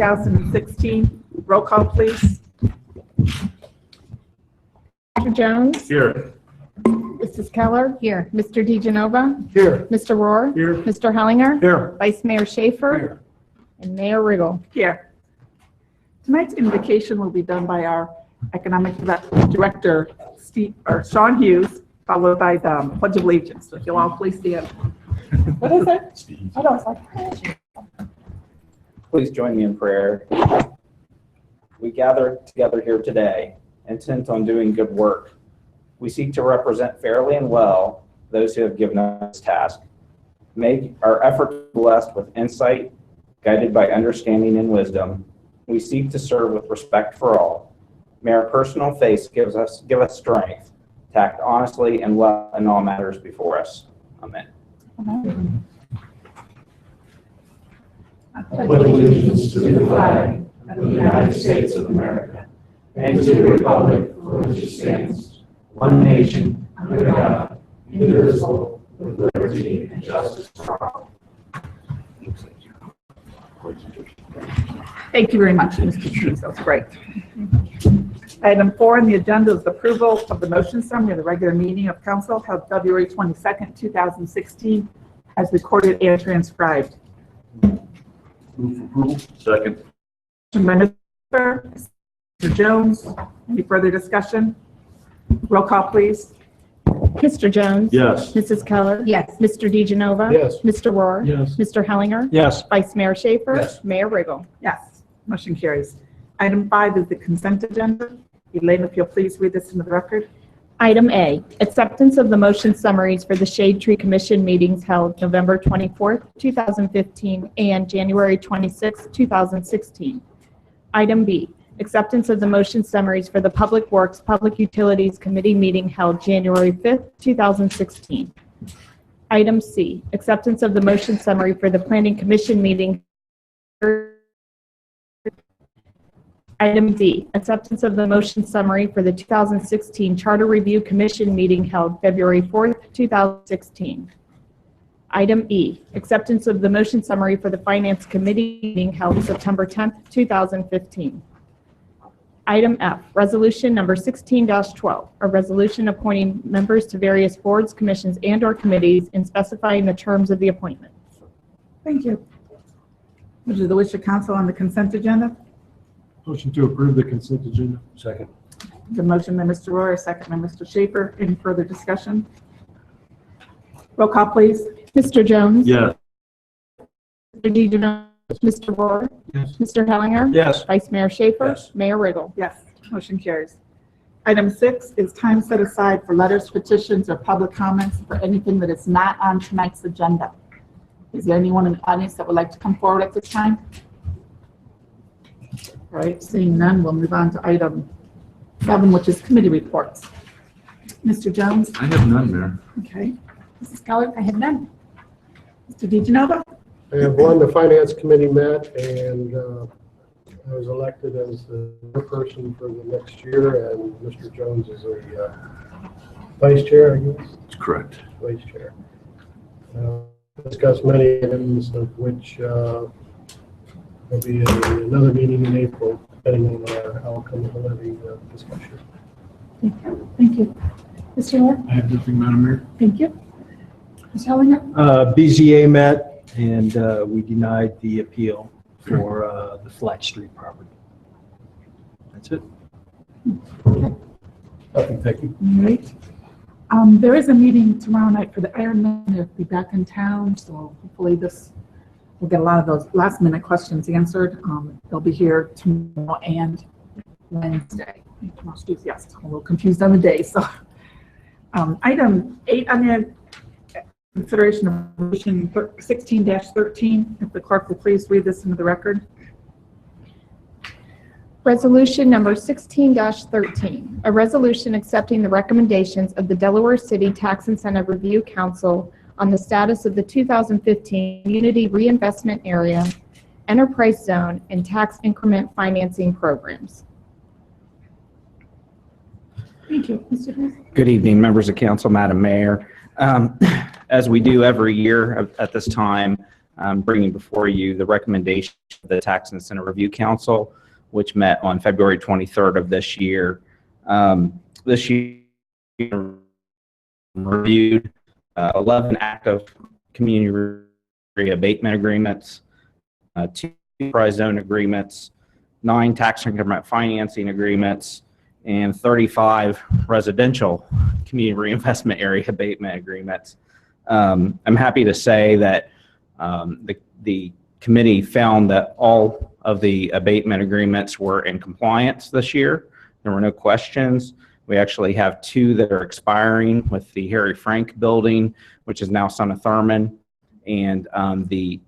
2016. Roll call, please. Mr. Jones? Here. Mrs. Keller? Here. Mr. DeGenova? Here. Mr. Rohr? Here. Mr. Hellinger? Here. Vice Mayor Schaefer? Here. And Mayor Riggle. Here. Tonight's invocation will be done by our Economic Director, Sean Hughes, followed by the Pledge of Allegiance. So if you'll all please stand. What is it? I know, it's like, Please join me in prayer. We gather together here today, intent on doing good work. We seek to represent fairly and well those who have given us this task. Make our efforts blessed with insight, guided by understanding and wisdom. We seek to serve with respect for all. May our personal faith give us strength to act honestly and well in all matters before us. Amen. I pledge allegiance to the flag of the United States of America and to the republic for which it stands, one nation, under God, indivisible, with liberty and justice for all. Thank you very much, Mr. Hughes. That was great. Item 4 on the agenda is the approval of the motion summary of the regular meeting of council held February 22nd, 2016, as recorded and transcribed. Move for approval. Second. Motion by Mr. Jones. Any further discussion? Roll call, please. Mr. Jones? Yes. Mrs. Keller? Yes. Mr. DeGenova? Yes. Mr. Rohr? Yes. Mr. Hellinger? Yes. Vice Mayor Schaefer? Yes. Mayor Riggle. Yes, motion carries. Item 5 is the consent agenda. Elaine, if you'll please read this into the record. Item A, acceptance of the motion summaries for the Shade Tree Commission meetings held November 24th, 2015 and January 26th, 2016. Item B, acceptance of the motion summaries for the Public Works Public Utilities Committee meeting held January 5th, 2016. Item C, acceptance of the motion summary for the Planning Commission meeting. Item D, acceptance of the motion summary for the 2016 Charter Review Commission meeting held February 4th, 2016. Item E, acceptance of the motion summary for the Finance Committee meeting held September 10th, 2015. Item F, resolution number 16-12, a resolution appointing members to various boards, commissions, and/or committees and specifying the terms of the appointment. Thank you. What is the wish of council on the consent agenda? Motion to approve the consent agenda. Second. The motion by Mr. Royer, second by Mr. Schaefer. Any further discussion? Roll call, please. Mr. Jones? Yes. Mr. DeGenova? Mr. Rohr? Yes. Mr. Hellinger? Yes. Vice Mayor Schaefer? Yes. Mayor Riggle. Yes, motion carries. Item 6 is time set aside for letters, petitions, or public comments for anything that is not on tonight's agenda. Is there anyone in the audience that would like to come forward at this time? All right, seeing none, we'll move on to item 7, which is committee reports. Mr. Jones? I have none, Mayor. Okay. Mrs. Keller? I have none. Mr. DeGenova? I have one, the Finance Committee met, and I was elected as the person for the next year, and Mr. Jones is a vice chair, I guess, That's correct. vice chair. Discussed many items, of which there'll be another meeting in April, depending on our outcome of the levy discussion. Thank you. Mr. Moore? I have nothing, Madam Mayor. Thank you. Ms. Hellinger? BZA met and we denied the appeal for the Flat Street property. That's it. Okay, thank you. All right. There is a meeting tomorrow night for the Ironman. They'll be back in town, so hopefully we'll get a lot of those last minute questions answered. They'll be here tomorrow and Wednesday. Tomorrow's Tuesday, yes, I'm a little confused on the day. So, item 8 on the consideration of resolution 16-13. If the clerk will please read this into the record. Resolution number 16-13, a resolution accepting the recommendations of the Delaware City Tax Incentive Review Council on the status of the 2015 Community Reinvestment Area, Enterprise Zone, and Tax Increment Financing Programs. Thank you. Mr. Hughes? Good evening, members of council, Madam Mayor. As we do every year at this time, I'm bringing before you the recommendation of the Tax Incentive Review Council, which met on February 23rd of this year. This year reviewed 11 active community abatement agreements, 2 enterprise zone agreements, 9 tax increment financing agreements, and 35 residential community reinvestment area abatement agreements. I'm happy to say that the committee found that all of the abatement agreements were in compliance this year. There were no questions. We actually have 2 that are expiring with the Harry Frank building, which is now Son of Thurman, and engineered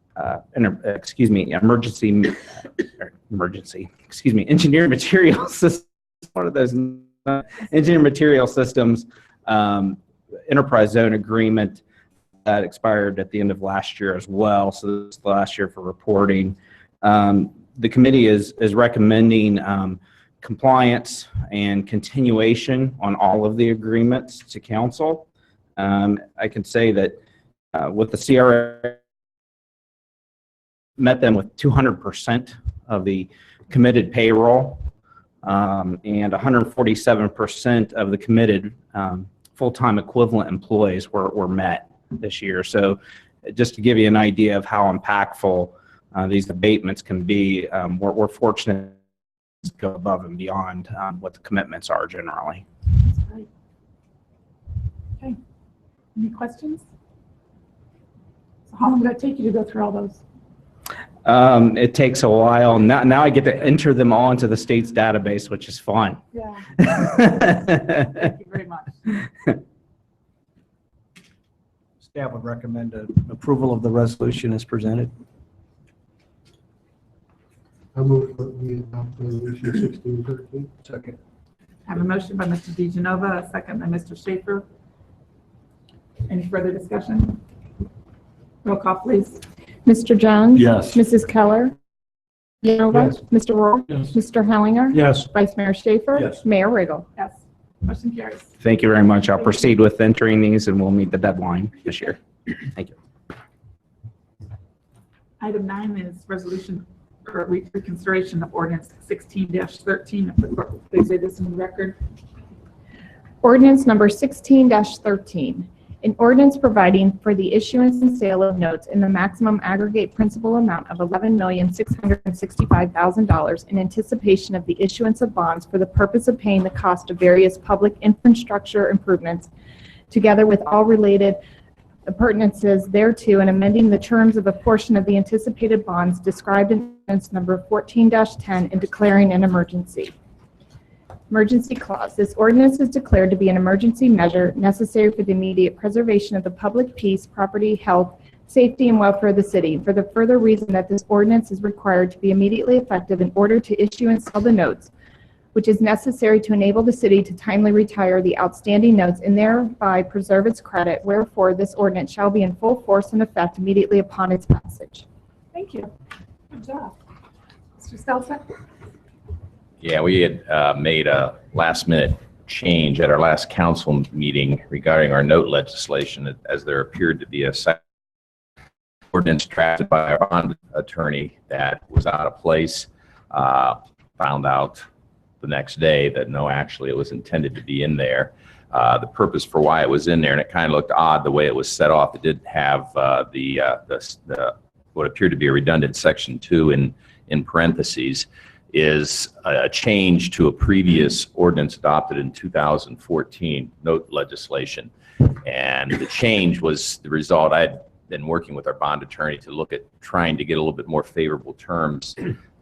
material systems, one of those engineered material systems enterprise zone agreement that expired at the end of last year as well. So this is the last year for reporting. The committee is recommending compliance and continuation on all of the agreements to council. I can say that with the CRA, met them with 200% of the committed payroll and 147% of the committed full-time equivalent employees were met this year. So just to give you an idea of how impactful these abatements can be, we're fortunate to go above and beyond what the commitments are generally. That's great. Okay. Any questions? So how long did it take you to go through all those? It takes a while. Now I get to enter them all into the state's database, which is fun. Yeah. Thank you very much. Staff would recommend approval of the resolution as presented. I move that we adopt resolution 1613. Second. I have a motion by Mr. DeGenova, a second by Mr. Schaefer. Any further discussion? Roll call, please. Mr. Jones? Yes. Mrs. Keller? Genova? Yes. Mr. Rohr? Yes. Mr. Hellinger? Yes. Vice Mayor Schaefer? Yes. Mayor Riggle? Yes. Motion carries. Thank you very much. I'll proceed with entering these and we'll meet the deadline this year. Thank you. Item 9 is resolution or reconsideration of ordinance 16-13. If the clerk will please read this in the record. Ordinance number 16-13. An ordinance providing for the issuance and sale of notes in the maximum aggregate principal amount of $11,665,000 in anticipation of the issuance of bonds for the purpose of paying the cost of various public infrastructure improvements, together with all related appurtenances thereto, and amending the terms of a portion of the anticipated bonds described in ordinance number 14-10 and declaring an emergency. Emergency clause. This ordinance is declared to be an emergency measure necessary for the immediate preservation of the public peace, property, health, safety, and welfare of the city, for the further reason that this ordinance is required to be immediately effective in order to issue and sell the notes, which is necessary to enable the city to timely retire the outstanding notes and thereby preserve its credit. Wherefore, this ordinance shall be in full force and effect immediately upon its passage. Thank you. Good job. Mr. Stelzner? Yeah, we had made a last-minute change at our last council meeting regarding our note legislation, as there appeared to be a second ordinance drafted by our bond attorney that was out of place. Found out the next day that no, actually it was intended to be in there. The purpose for why it was in there, and it kind of looked odd the way it was set off. It did have what appeared to be a redundant section 2 in parentheses, is a change to a previous ordinance adopted in 2014, note legislation. And the change was the result. I had been working with our bond attorney to look at trying to get a little bit more favorable terms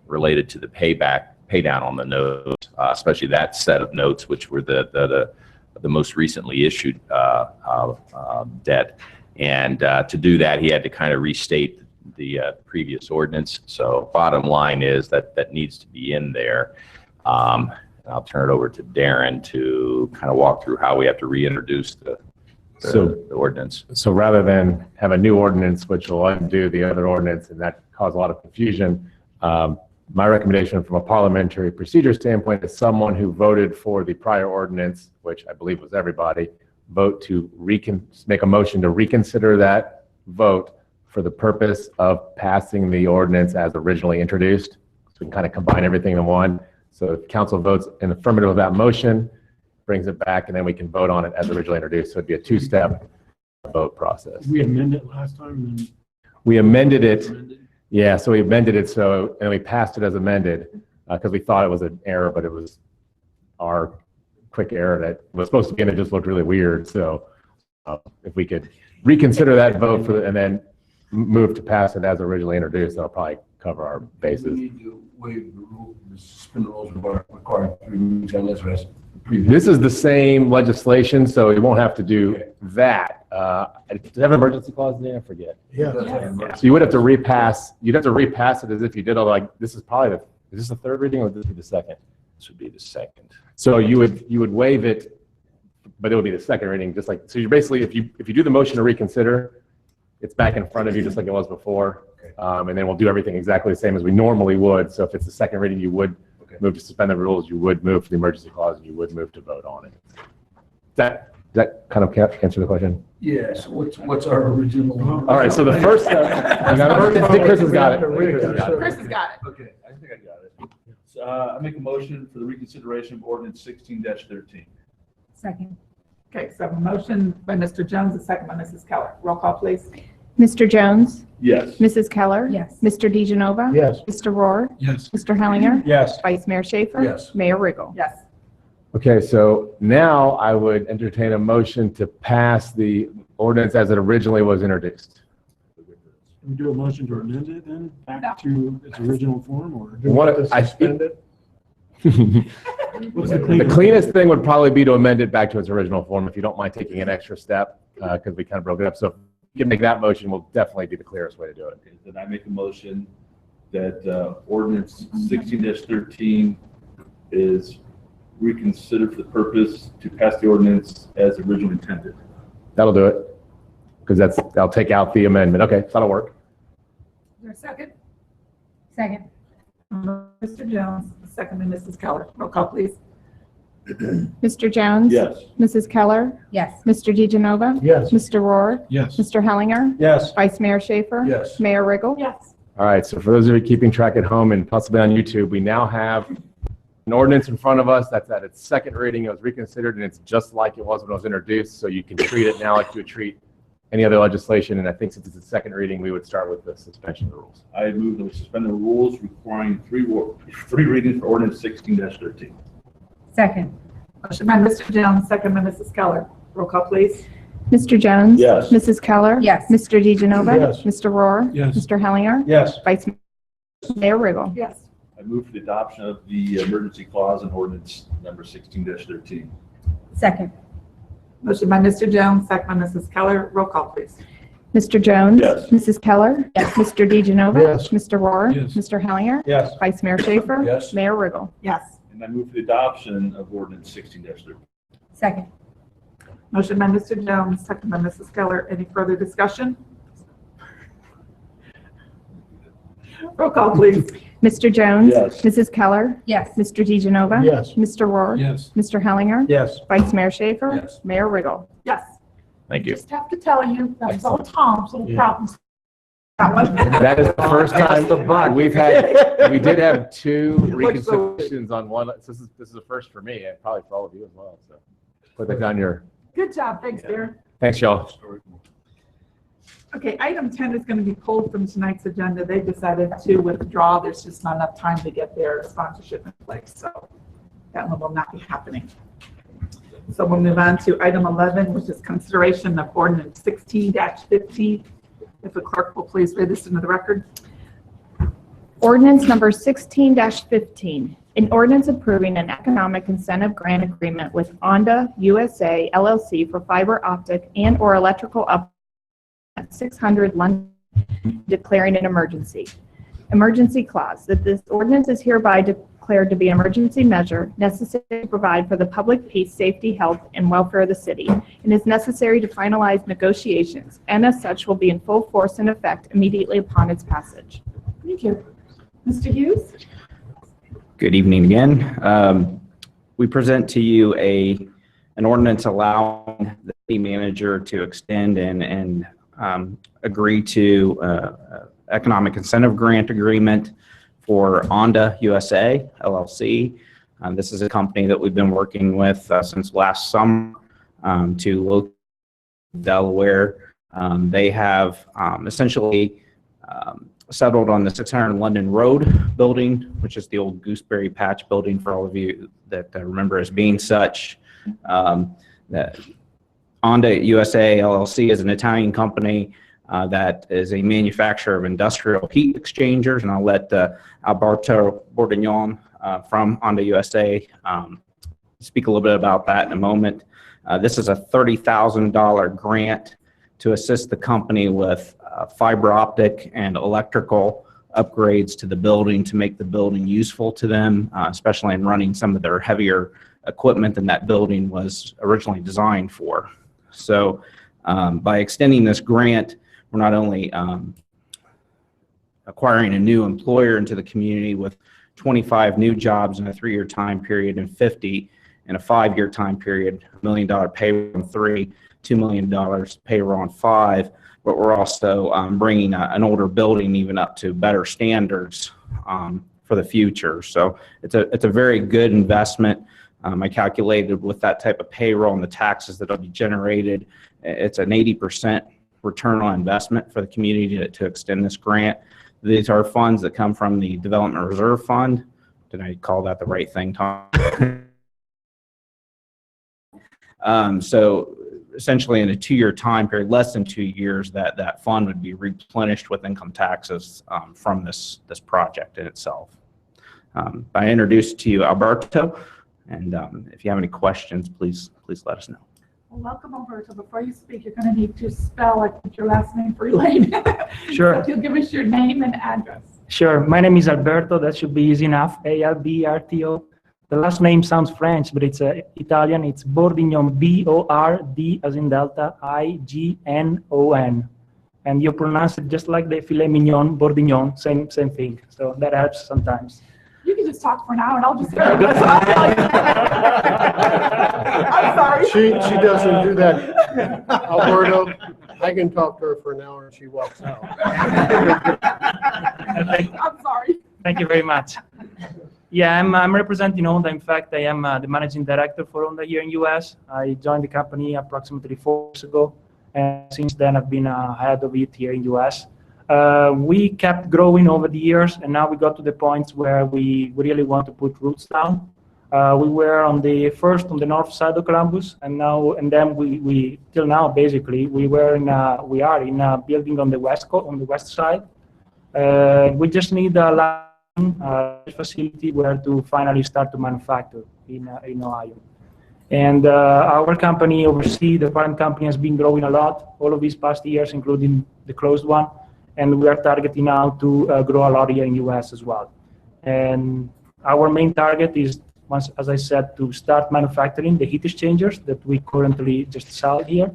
related to the pay down on the notes, especially that set of notes, which were the most recently issued debt. And to do that, he had to kind of restate the previous ordinance. So bottom line is that needs to be in there. I'll turn it over to Darren to kind of walk through how we have to reintroduce the ordinance. So rather than have a new ordinance, which will undo the other ordinance, and that cause a lot of confusion, my recommendation from a parliamentary procedure standpoint is someone who voted for the prior ordinance, which I believe was everybody, vote to make a motion to reconsider that vote for the purpose of passing the ordinance as originally introduced. So we can kind of combine everything in one. So if council votes in the affirmative of that motion, brings it back, and then we can vote on it as originally introduced. So it'd be a two-step vote process. We amended it last time and then We amended it. amended. Yeah, so we amended it, so, and we passed it as amended, because we thought it was an error, but it was our quick error that was supposed to be, and it just looked really weird, so if we could reconsider that vote for, and then move to pass it as originally introduced, that'll probably cover our We bases. need to waive the rule, the suspend the rules requiring 3 readings unless there's previous. This is the same legislation, so you won't have to do that. Does it have an emergency clause in there? I forget. Yeah. So you would have to repass, you'd have to repass it as if you did, like, this is probably the, is this the third reading or would this be the second? This would be the second. So you would waive it, but it would be the second reading, just like, so you're basically, if you do the motion to reconsider, it's back in front of you just like it was before. And then we'll do everything exactly the same as we normally would. So if it's the second reading, you would move to suspend the rules, you would move for the emergency clause, and you would move to vote on it. Does that kind of answer the question? Yeah, so what's our original? All right, so the first, Chris has got it. Chris has got it. Okay, I think I got it. So, I make a motion for the reconsideration of ordinance 16-13. Second. Okay, so a motion by Mr. Jones, a second by Mrs. Keller. Roll call, please. Mr. Jones? Yes. Mrs. Keller? Yes. Mr. DeGenova? Yes. Mr. Rohr? Yes. Mr. Hellinger? Yes. Vice Mayor Schaefer? Yes. Mayor Riggle? Yes. Okay, so now I would entertain a motion to pass the ordinance as it originally was introduced. We do a motion to amend it then, No. back to its original form, or? Do you want to suspend it? What's the The cleanest thing would probably be to amend it back to its original form, if you don't mind taking an extra step, because we kind of broke it up. So if you can make that motion, will definitely be the clearest way to do it. Then I make a motion that ordinance 16-13 is reconsidered for the purpose to pass the ordinance as originally intended. That'll do it, because that'll take out the amendment. Okay, so that'll work. Is there a second? Second. Mr. Jones, a second by Mrs. Keller. Roll call, please. Mr. Jones? Yes. Mrs. Keller? Yes. Mr. DeGenova? Yes. Mr. Rohr? Yes. Mr. Hellinger? Yes. Vice Mayor Schaefer? Yes. Mayor Riggle? Yes. All right, so for those of you keeping track at home and possibly on YouTube, we now have an ordinance in front of us that's at its second reading. It was reconsidered, and it's just like it was when it was introduced, so you can treat it now like you would treat any other legislation. And I think since it's a second reading, we would start with the suspension of the rules. I move that we suspend the rules requiring three readings for ordinance 16-13. Second. Motion by Mr. Jones, second by Mrs. Keller. Roll call, please. Mr. Jones? Yes. Mrs. Keller? Yes. Mr. DeGenova? Yes. Mr. Rohr? Yes. Mr. Hellinger? Yes. Vice Mayor Riggle? Yes. I move for the adoption of the emergency clause in ordinance number 16-13. Second. Motion by Mr. Jones, second by Mrs. Keller. Roll call, please. Mr. Jones? Yes. Mrs. Keller? Yes. Mr. DeGenova? Yes. Mr. Rohr? Yes. Mr. Hellinger? Yes. Vice Mayor Schaefer? Yes. Mayor Riggle? Yes. And I move for the adoption of ordinance 16-13. Second. Motion by Mr. Jones, second by Mrs. Keller. Any further discussion? Roll call, please. Mr. Jones? Yes. Mrs. Keller? Yes. Mr. DeGenova? Yes. Mr. Rohr? Yes. Mr. Hellinger? Yes. Vice Mayor Schaefer? Yes. Mayor Riggle? Yes. Thank you. Just have to tell you, that was all Tom's little problems. That one. That is the first time we did have two looks so- reconsiderations on one. So this is a first for me, and probably for all of you as well. So put that down your, Good job. Thanks, dear. thanks, y'all. Okay, item 10 is going to be pulled from tonight's agenda. They decided to withdraw. There's just not enough time to get their sponsorship in place, so that one will not be happening. So we'll move on to item 11, which is consideration of ordinance 16-15. If the clerk will please read this into the record. Ordinance number 16-15, an ordinance approving an economic incentive grant agreement with Onda USA LLC for fiber optic and/or electrical up at 600 London, declaring an emergency. Emergency clause, that this ordinance is hereby declared to be an emergency measure necessary to provide for the public peace, safety, health, and welfare of the city, and is necessary to finalize negotiations, and as such will be in full force and effect immediately upon its passage. Thank you. Mr. Hughes? Good evening again. We present to you an ordinance allowing the city manager to extend and agree to economic incentive grant agreement for Onda USA LLC. This is a company that we've been working with since last summer to locate in Delaware. They have essentially settled on the 600 London Road building, which is the old Gooseberry Patch building for all of you that remember as being such. That Onda USA LLC is an Italian company that is a manufacturer of industrial heat exchangers, and I'll let Alberto Bordignon from Onda USA speak a little bit about that in a moment. This is a $30,000 grant to assist the company with fiber optic and electrical upgrades to the building to make the building useful to them, especially in running some of their heavier equipment than that building was originally designed for. So by extending this grant, we're not only acquiring a new employer into the community with 25 new jobs in a 3-year time period and 50 in a 5-year time period, $1 million payroll on 3, $2 million payroll on 5, but we're also bringing an older building even up to better standards for the future. So it's a very good investment. I calculated with that type of payroll and the taxes that will be generated, it's an 80% return on investment for the community to extend this grant. These are funds that come from the Development Reserve Fund. Did I call that the right thing, Tom? So essentially in a 2-year time period, less than 2 years, that fund would be replenished with income taxes from this project in itself. I introduced to you Alberto, and if you have any questions, please let us know. Well, welcome, Alberto. Before you speak, you're going to need to spell, I think, your last name for Elaine. Sure. So if you'll give us your name and address. Sure. My name is Alberto. That should be easy enough. Alberto. The last name sounds French, but it's Italian. It's Bordignon, B-O-R-D as in Delta, I-G-N-O-N. And you pronounce it just like the filet mignon, Bordignon, same thing. So that helps sometimes. You can just talk for an hour and I'll just go. I'm sorry. She doesn't do that. Alberto, I can talk to her for an hour and she walks out. I'm sorry. Thank you very much. Yeah, I'm representing Onda. In fact, I am the managing director for Onda here in US. I joined the company approximately 4 years ago, and since then I've been head of it here in US. We kept growing over the years, and now we got to the point where we really want to put roots down. We were on the north side of Columbus, and then we till now basically we are in a building on the west side. We just need a facility where to finally start to manufacture in Ohio. And our company overseas, the parent company, has been growing a lot all of these past years, including the closed one. And we are targeting now to grow a lot here in US as well. And our main target is, once, as I said, to start manufacturing the heat exchangers that we currently just sell here.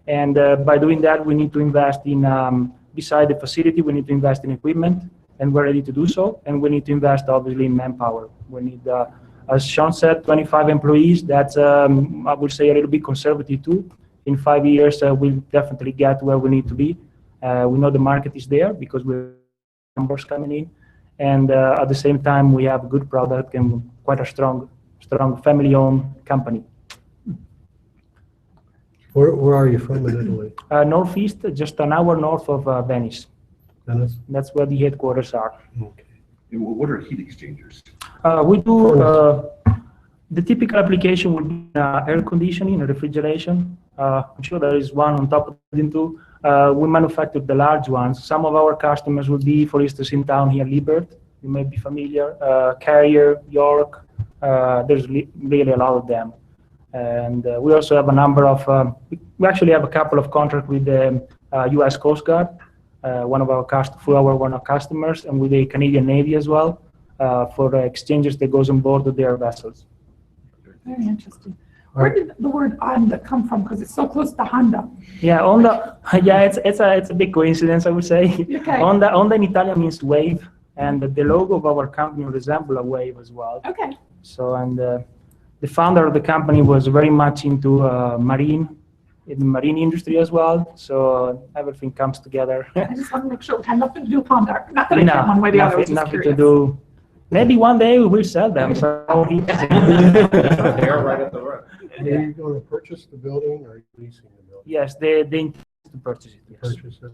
And by doing that, we need to invest in, beside the facility, we need to invest in equipment, and we're ready to do so. And we need to invest, obviously, in manpower. We need, as Sean said, 25 employees. That's, I would say, a little bit conservative too. In 5 years, we'll definitely get where we need to be. We know the market is there because we have numbers coming in. And at the same time, we have a good product and quite a strong family-owned company. Where are you from in Italy? Northeast, just an hour north of Venice. Venice? That's where the headquarters are. Okay. What are heat exchangers? We do, the typical application would be air conditioning and refrigeration. I'm sure there is one on top of it too. We manufacture the large ones. Some of our customers will be, for instance, in town here, Liebert. You may be familiar. Carrier, York. There's really a lot of them. And we also have a number of, we actually have a couple of contracts with the U.S. Coast Guard, one of our customers, and with the Canadian Navy as well, for exchangers that goes on board of their vessels. Very interesting. Where did the word Onda come from? Because it's so close to Honda. Yeah, Onda. Yeah, it's a big coincidence, I would say. Okay. Onda in Italian means wave, and the logo of our company resembles a wave as well. Okay. So, and the founder of the company was very much into marine in the marine industry as well. So everything comes together. I just want to make sure it had nothing to do with Pond Art. Not that I care one way or the other, I was just nothing to curious. do. Maybe one day we will sell them. So They're right at the road. Are you going to purchase the building or are you leasing the building? yes, they intend to purchase it. Yes. Purchase it.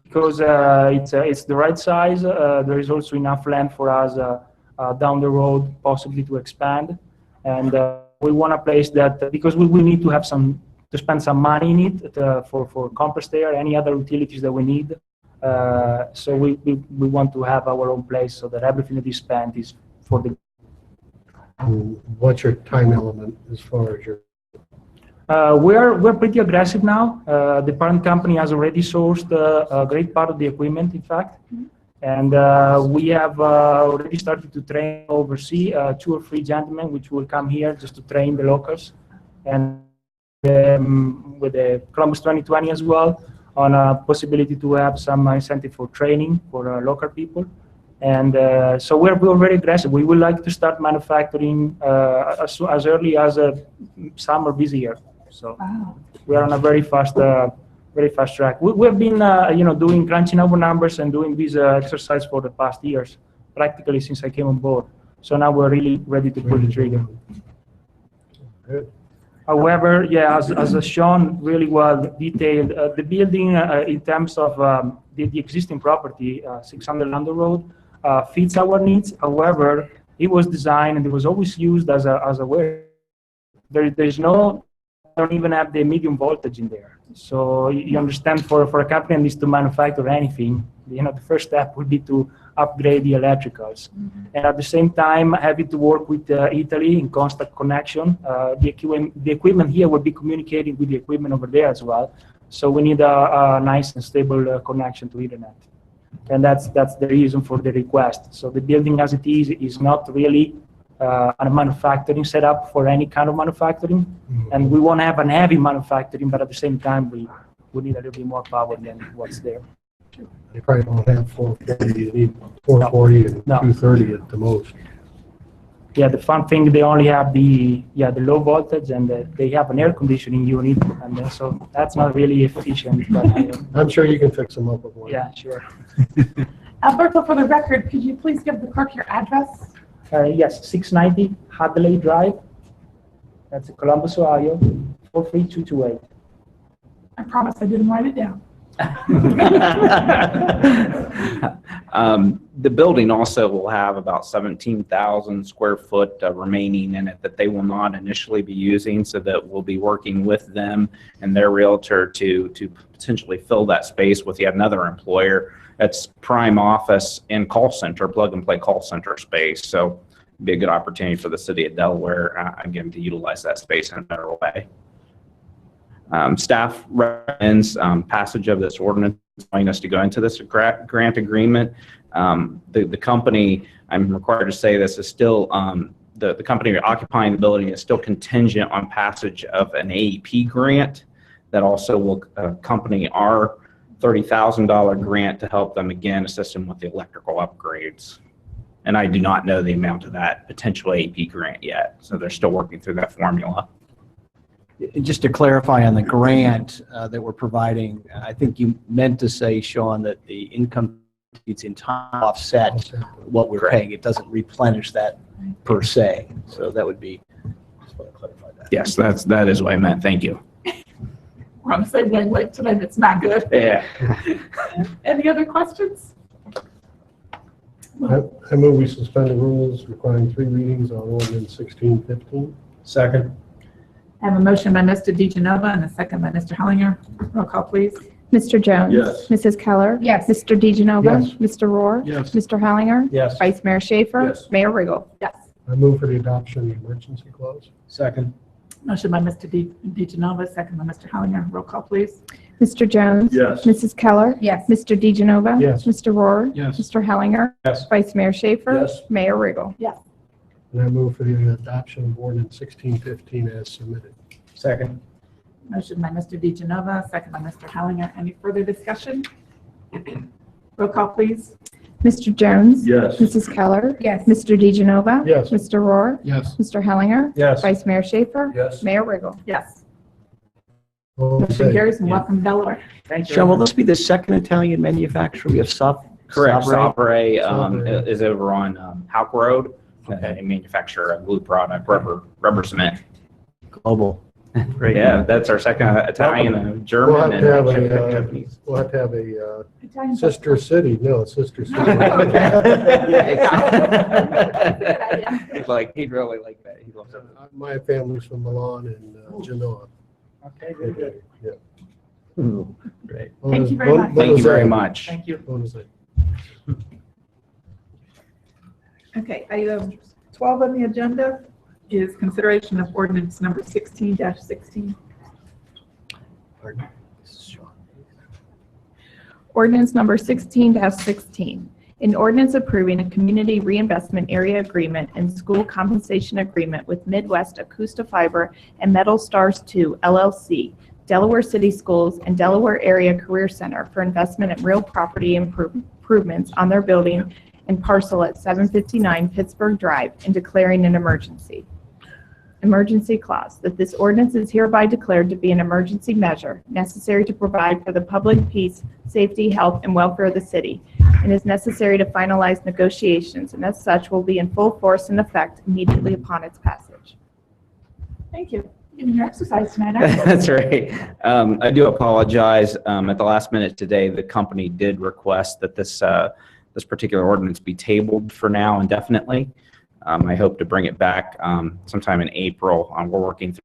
Because it's the right size. There is also enough land for us down the road, possibly to expand. And we want a place that, because we will need to have to spend some money in it for compressed air, any other utilities that we need. So we want to have our own place so that everything that is spent is for the. What's your time element as far as your? We're pretty aggressive now. The parent company has already sourced a great part of the equipment, in fact. And we have already started to train overseas 2 or 3 gentlemen, which will come here just to train the locals. And with the Columbus 2020 as well, on a possibility to have some incentive for training for local people. And so we're very aggressive. We would like to start manufacturing as early as summer this year. So Wow. we are on a very fast track. We've been, doing crunching over numbers and doing this exercise for the past years, practically since I came on board. So now we're really ready to pull the trigger. Good. However, yeah, as Sean really well detailed, the building in terms of the existing property, 600 London Road, fits our needs. However, it was designed and it was always used as a warehouse. There's no, don't even have the medium voltage in there. So you understand, for a company that needs to manufacture anything, the first step would be to upgrade the electricals. And at the same time, having to work with Italy in constant connection. The equipment here will be communicating with the equipment over there as well. So we need a nice and stable connection to Ethernet. And that's the reason for the request. So the building as it is not really a manufacturing setup for any kind of manufacturing. And we won't have an heavy manufacturing, but at the same time, we need a little bit more power than what's there. You probably don't have 440, you need 440 and No. 230 at the most. Yeah, the fun thing, they only have the low voltage, and they have an air conditioning unit, and so that's not really efficient. But I'm sure you can fix them up with one. yeah, sure. Alberto, for the record, could you please give the clerk your address? Yes, 690 Hadley Drive. That's in Columbus, Ohio, 43228. I promise I didn't write it down. The building also will have about 17,000 square foot remaining in it that they will not initially be using, so that we'll be working with them and their realtor to potentially fill that space with yet another employer. That's prime office and call center, plug and play call center space. So it'd be a good opportunity for the city of Delaware, again, to utilize that space in a better way. Staff recommends passage of this ordinance, allowing us to go into this grant agreement. The company, I'm required to say this, is still, the company occupying the building is still contingent on passage of an AEP grant that also will accompany our $30,000 grant to help them, again, assist them with the electrical upgrades. And I do not know the amount of that potential AEP grant yet, so they're still working through that formula. Just to clarify on the grant that we're providing, I think you meant to say, Sean, that the income it's in time offset what we're paying. It doesn't replenish that per se. So that would be, just want to clarify that. Yes, that is what I meant. Thank you. We're on the same wavelength today, that's not good. Yeah. Any other questions? I move we suspend the rules requiring 3 readings on ordinance 1615. Second. I have a motion by Mr. DeGenova and a second by Mr. Hellinger. Roll call, please. Mr. Jones? Yes. Mrs. Keller? Yes. Mr. DeGenova? Yes. Mr. Rohr? Yes. Mr. Hellinger? Yes. Vice Mayor Schaefer? Yes. Mayor Riggle? Yes. I move for the adoption of the emergency clause. Second. Motion by Mr. DeGenova, second by Mr. Hellinger. Roll call, please. Mr. Jones? Yes. Mrs. Keller? Yes. Mr. DeGenova? Yes. Mr. Rohr? Yes. Mr. Hellinger? Yes. Vice Mayor Schaefer? Yes. Mayor Riggle? Yes. And I move for the adoption of ordinance 1615 as submitted. Second. Motion by Mr. DeGenova, second by Mr. Hellinger. Any further discussion? Roll call, please. Mr. Jones? Yes. Mrs. Keller? Yes. Mr. DeGenova? Yes. Mr. Rohr? Yes. Mr. Hellinger? Yes. Vice Mayor Schaefer? Yes. Mayor Riggle? Yes. Motion carries and welcome Delaware. Thank you. Sean, will this be the second Italian manufacturer? We have Correct. Sabre? Sabre is over on Houck Road. Okay. They manufacture a glue product, rubber cement. Global. Great. Yeah, that's our second Italian, German, We'll have to have and a, Japanese. we'll have to have a Italian sister city, no, sister city. He'd really like that. He loves it. My family's from Milan and Genoa. Okay, very good. Yeah. Great. Thank you very much. Thank you very much. Thank you. Okay, item 12 on the agenda is consideration of ordinance number 16-16. Ordinance number 16-16, an ordinance approving a community reinvestment area agreement and school compensation agreement with Midwest Acousta-Fiber and Metal Stars II LLC, Delaware City Schools, and Delaware Area Career Center for investment in real property improvements on their building and parcel at 759 Pittsburgh Drive and declaring an emergency. Emergency clause, that this ordinance is hereby declared to be an emergency measure necessary to provide for the public peace, safety, health, and welfare of the city, and is necessary to finalize negotiations, and as such will be in full force and effect immediately upon its passage. Thank you. Getting your exercise tonight, aren't you? That's right. I do apologize. At the last minute today, the company did request that this particular ordinance be tabled for now indefinitely. I hope to bring it back sometime in April. We're working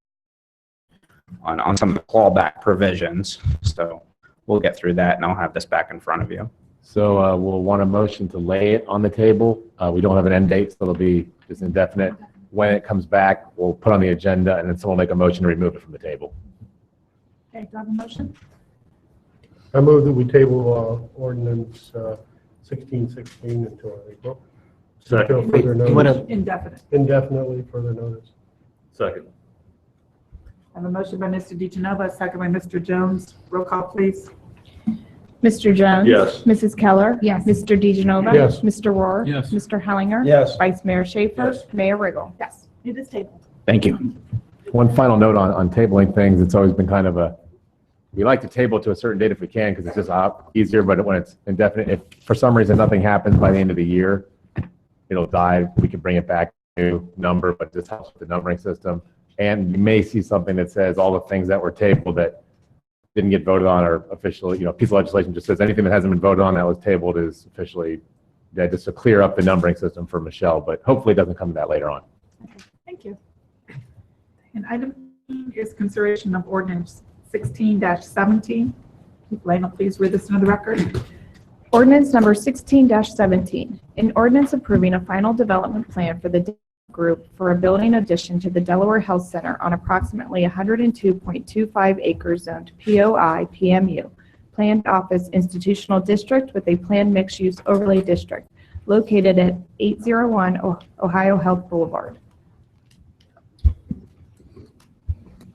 on some of the clawback provisions, so we'll get through that, and I'll have this back in front of you. So we'll want a motion to lay it on the table. We don't have an end date, so it'll be just indefinite. When it comes back, we'll put on the agenda, and then someone will make a motion to remove it from the table. Okay, do I have a motion? I move that we table ordinance 1616 until April. Second. Until further You wanna- notice. Indefinite. Indefinitely further notice. Second. I have a motion by Mr. DeGenova, a second by Mr. Jones. Roll call, please. Mr. Jones? Yes. Mrs. Keller? Yes. Mr. DeGenova? Yes. Mr. Rohr? Yes. Mr. Hellinger? Yes. Vice Mayor Schaefer? Yes. Mayor Riggle? Yes, it is tabled. Thank you. One final note on tabling things. It's always been kind of we like to table to a certain date if we can because it's just easier, but when it's indefinite, if for some reason nothing happens by the end of the year, it'll die. We can bring it back to a new number, but this helps with the numbering system. And you may see something that says all the things that were tabled that didn't get voted on are officially, a piece of legislation just says anything that hasn't been voted on that was tabled is officially dead, just to clear up the numbering system for Michelle, but hopefully it doesn't come to that later on. Okay, thank you. And item E is consideration of ordinance 16-17. Lena, please read this into the record. Ordinance number 16-17, an ordinance approving a final development plan for the group for a building addition to the Delaware Health Center on approximately 102.25 acres zoned POI PMU, Planned Office Institutional District with a planned mixed-use overlay district located at 801 Ohio Health Boulevard.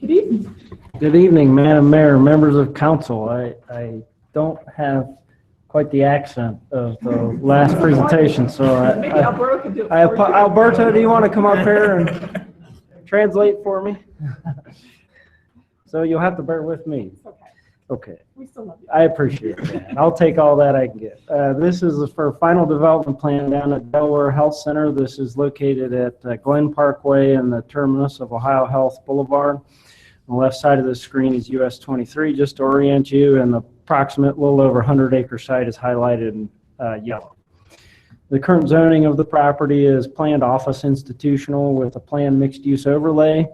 Good evening. Good evening, Madam Mayor, members of council. I don't have quite the accent of the last presentation, so Maybe Alberto could do it for you. Alberto, do you want to come up here and translate for me? So you'll have to bear with me. It's okay. Okay. We still love you. I appreciate that. I'll take all that I can get. This is for final development plan down at Delaware Health Center. This is located at Glen Parkway and the terminus of Ohio Health Boulevard. On the left side of the screen is US 23, just to orient you, and the approximate little over 100-acre site is highlighted in yellow. The current zoning of the property is planned office institutional with a planned mixed-use overlay.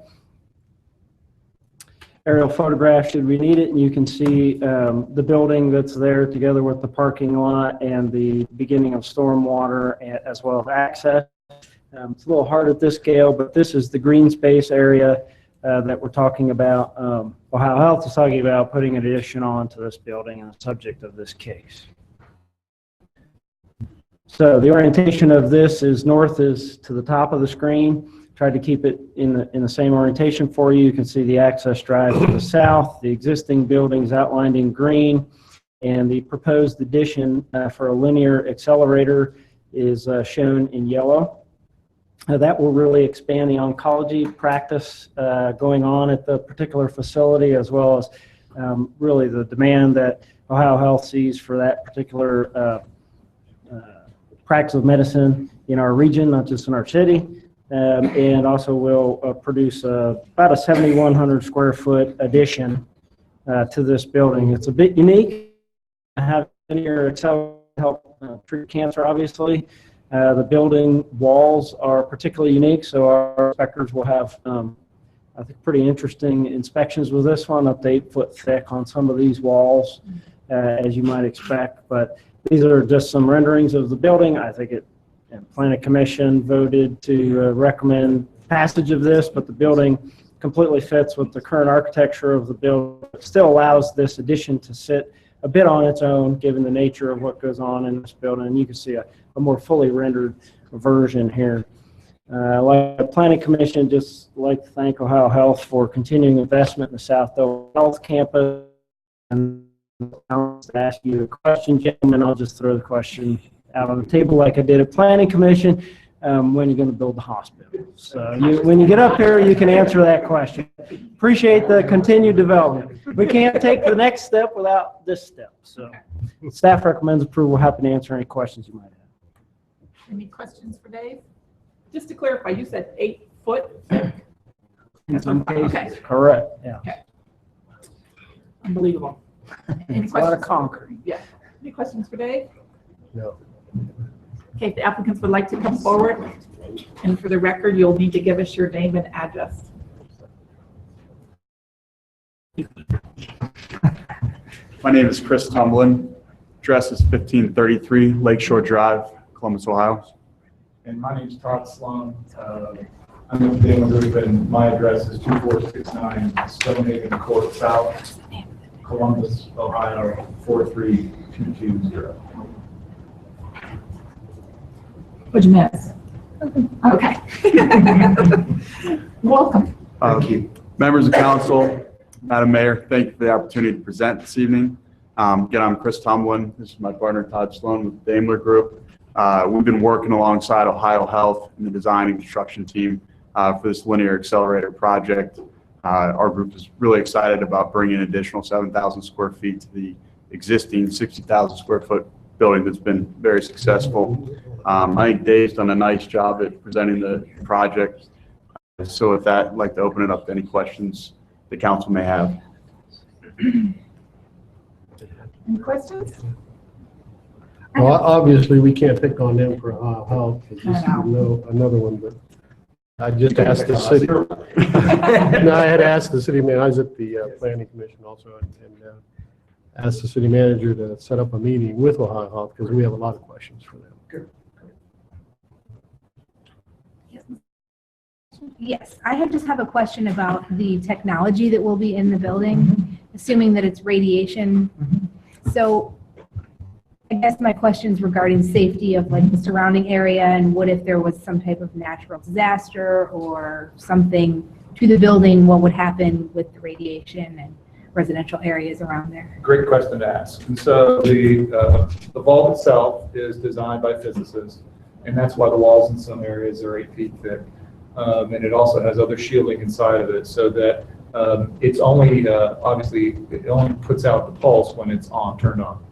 Aerial photograph should we need it, and you can see the building that's there together with the parking lot and the beginning of stormwater as well as access. It's a little hard at this scale, but this is the green space area that we're talking about. Ohio Health is talking about putting an addition on to this building and the subject of this case. So the orientation of this is north is to the top of the screen. Tried to keep it in the same orientation for you. You can see the access drive to the south, the existing buildings outlined in green, and the proposed addition for a linear accelerator is shown in yellow. That will really expand the oncology practice going on at the particular facility, as well as really the demand that Ohio Health sees for that particular practice of medicine in our region, not just in our city. And also will produce about a 7,100 square foot addition to this building. It's a bit unique. I have in here help treat cancer, obviously. The building walls are particularly unique, so our inspectors will have, I think, pretty interesting inspections with this one, up to 8 foot thick on some of these walls, as you might expect. But these are just some renderings of the building. I think Planning Commission voted to recommend passage of this, but the building completely fits with the current architecture of the building. It still allows this addition to sit a bit on its own, given the nature of what goes on in this building. And you can see a more fully rendered version here. Like the Planning Commission, just like to thank Ohio Health for continuing investment in the South Delaware Health Campus. And I'll ask you a question, gentlemen. I'll just throw the question out on the table like I did at Planning Commission. When are you going to build the hospital? So when you get up here, you can answer that question. Appreciate the continued development. We can't take the next step without this step. So staff recommends approval. Happy to answer any questions you might have. Any questions for Dave? Just to clarify, you said 8 foot? In some cases, Okay. correct. Yeah. Okay. Unbelievable. Any It's a lot of questions? concrete. Yeah. Any questions for Dave? No. Okay, if the applicants would like to come forward, and for the record, you'll need to give us your name and address. My name is Chris Tumblin. Address is 1533 Lakeshore Drive, Columbus, Ohio. And my name is Todd Sloan. I'm with Dana Group, and my address is 2469 Stonehaven Court South, Columbus, Ohio, 43220. What'd you miss? Okay. Welcome. Thank you. Members of council, Madam Mayor, thank you for the opportunity to present this evening. Again, I'm Chris Tumblin. This is my partner, Todd Sloan, with the Daimler Group. We've been working alongside Ohio Health and the design and construction team for this linear accelerator project. Our group is really excited about bringing an additional 7,000 square feet to the existing 60,000 square foot building that's been very successful. I think Dave's done a nice job at presenting the project. So with that, I'd like to open it up to any questions the council may have. Any questions? Well, obviously, we can't pick on them for health. This is another one, but I just asked the city. No, I had asked the city man. I was at the planning commission also, and asked the city manager to set up a meeting with Ohio Health because we have a lot of questions for them. Yes, I just have a question about the technology that will be in the building, assuming that it's radiation. So I guess my question's regarding safety of like the surrounding area, and what if there was some type of natural disaster or something to the building, what would happen with the radiation and residential areas around there? Great question to ask. And so the vault itself is designed by physicists, and that's why the walls in some areas are 8 feet thick. And it also has other shielding inside of it so that it's only, obviously, it only puts out the pulse when it's turned on.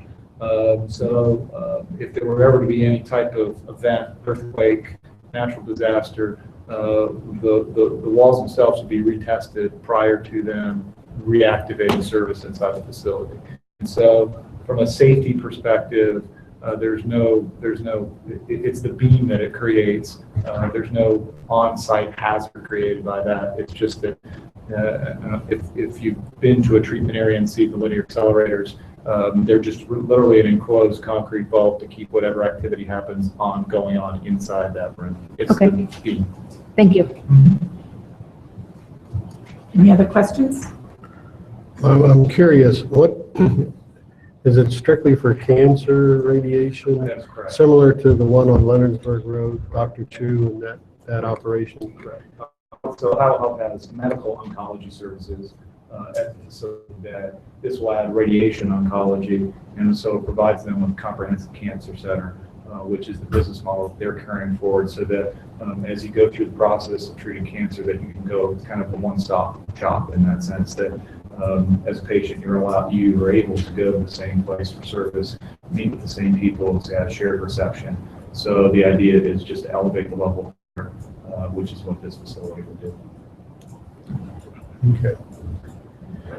So if there were ever to be any type of event, earthquake, natural disaster, the walls themselves would be retested prior to them reactivating service inside the facility. And so from a safety perspective, it's the beam that it creates. There's no on-site hazard created by that. It's just that if you've been to a treatment area and see the linear accelerators, they're just literally an enclosed concrete vault to keep whatever activity happens going on inside that room. It's okay. The beam. Thank you. Any other questions? I'm curious, what is it strictly for cancer radiation? That's correct. Similar to the one on Leonardsburg Road, Dr. Chu, and that operation? Correct. So Ohio Health has medical oncology services at the facility that this will add radiation oncology, and so it provides them with a comprehensive cancer center which is the business model that they're carrying forward, so that as you go through the process of treating cancer, that you can go kind of a one-stop shop in that sense, that as a patient, you are able to go to the same place for service, meet with the same people, to have shared reception. So the idea is just to elevate the level of care, which is what this facility will do. Okay. I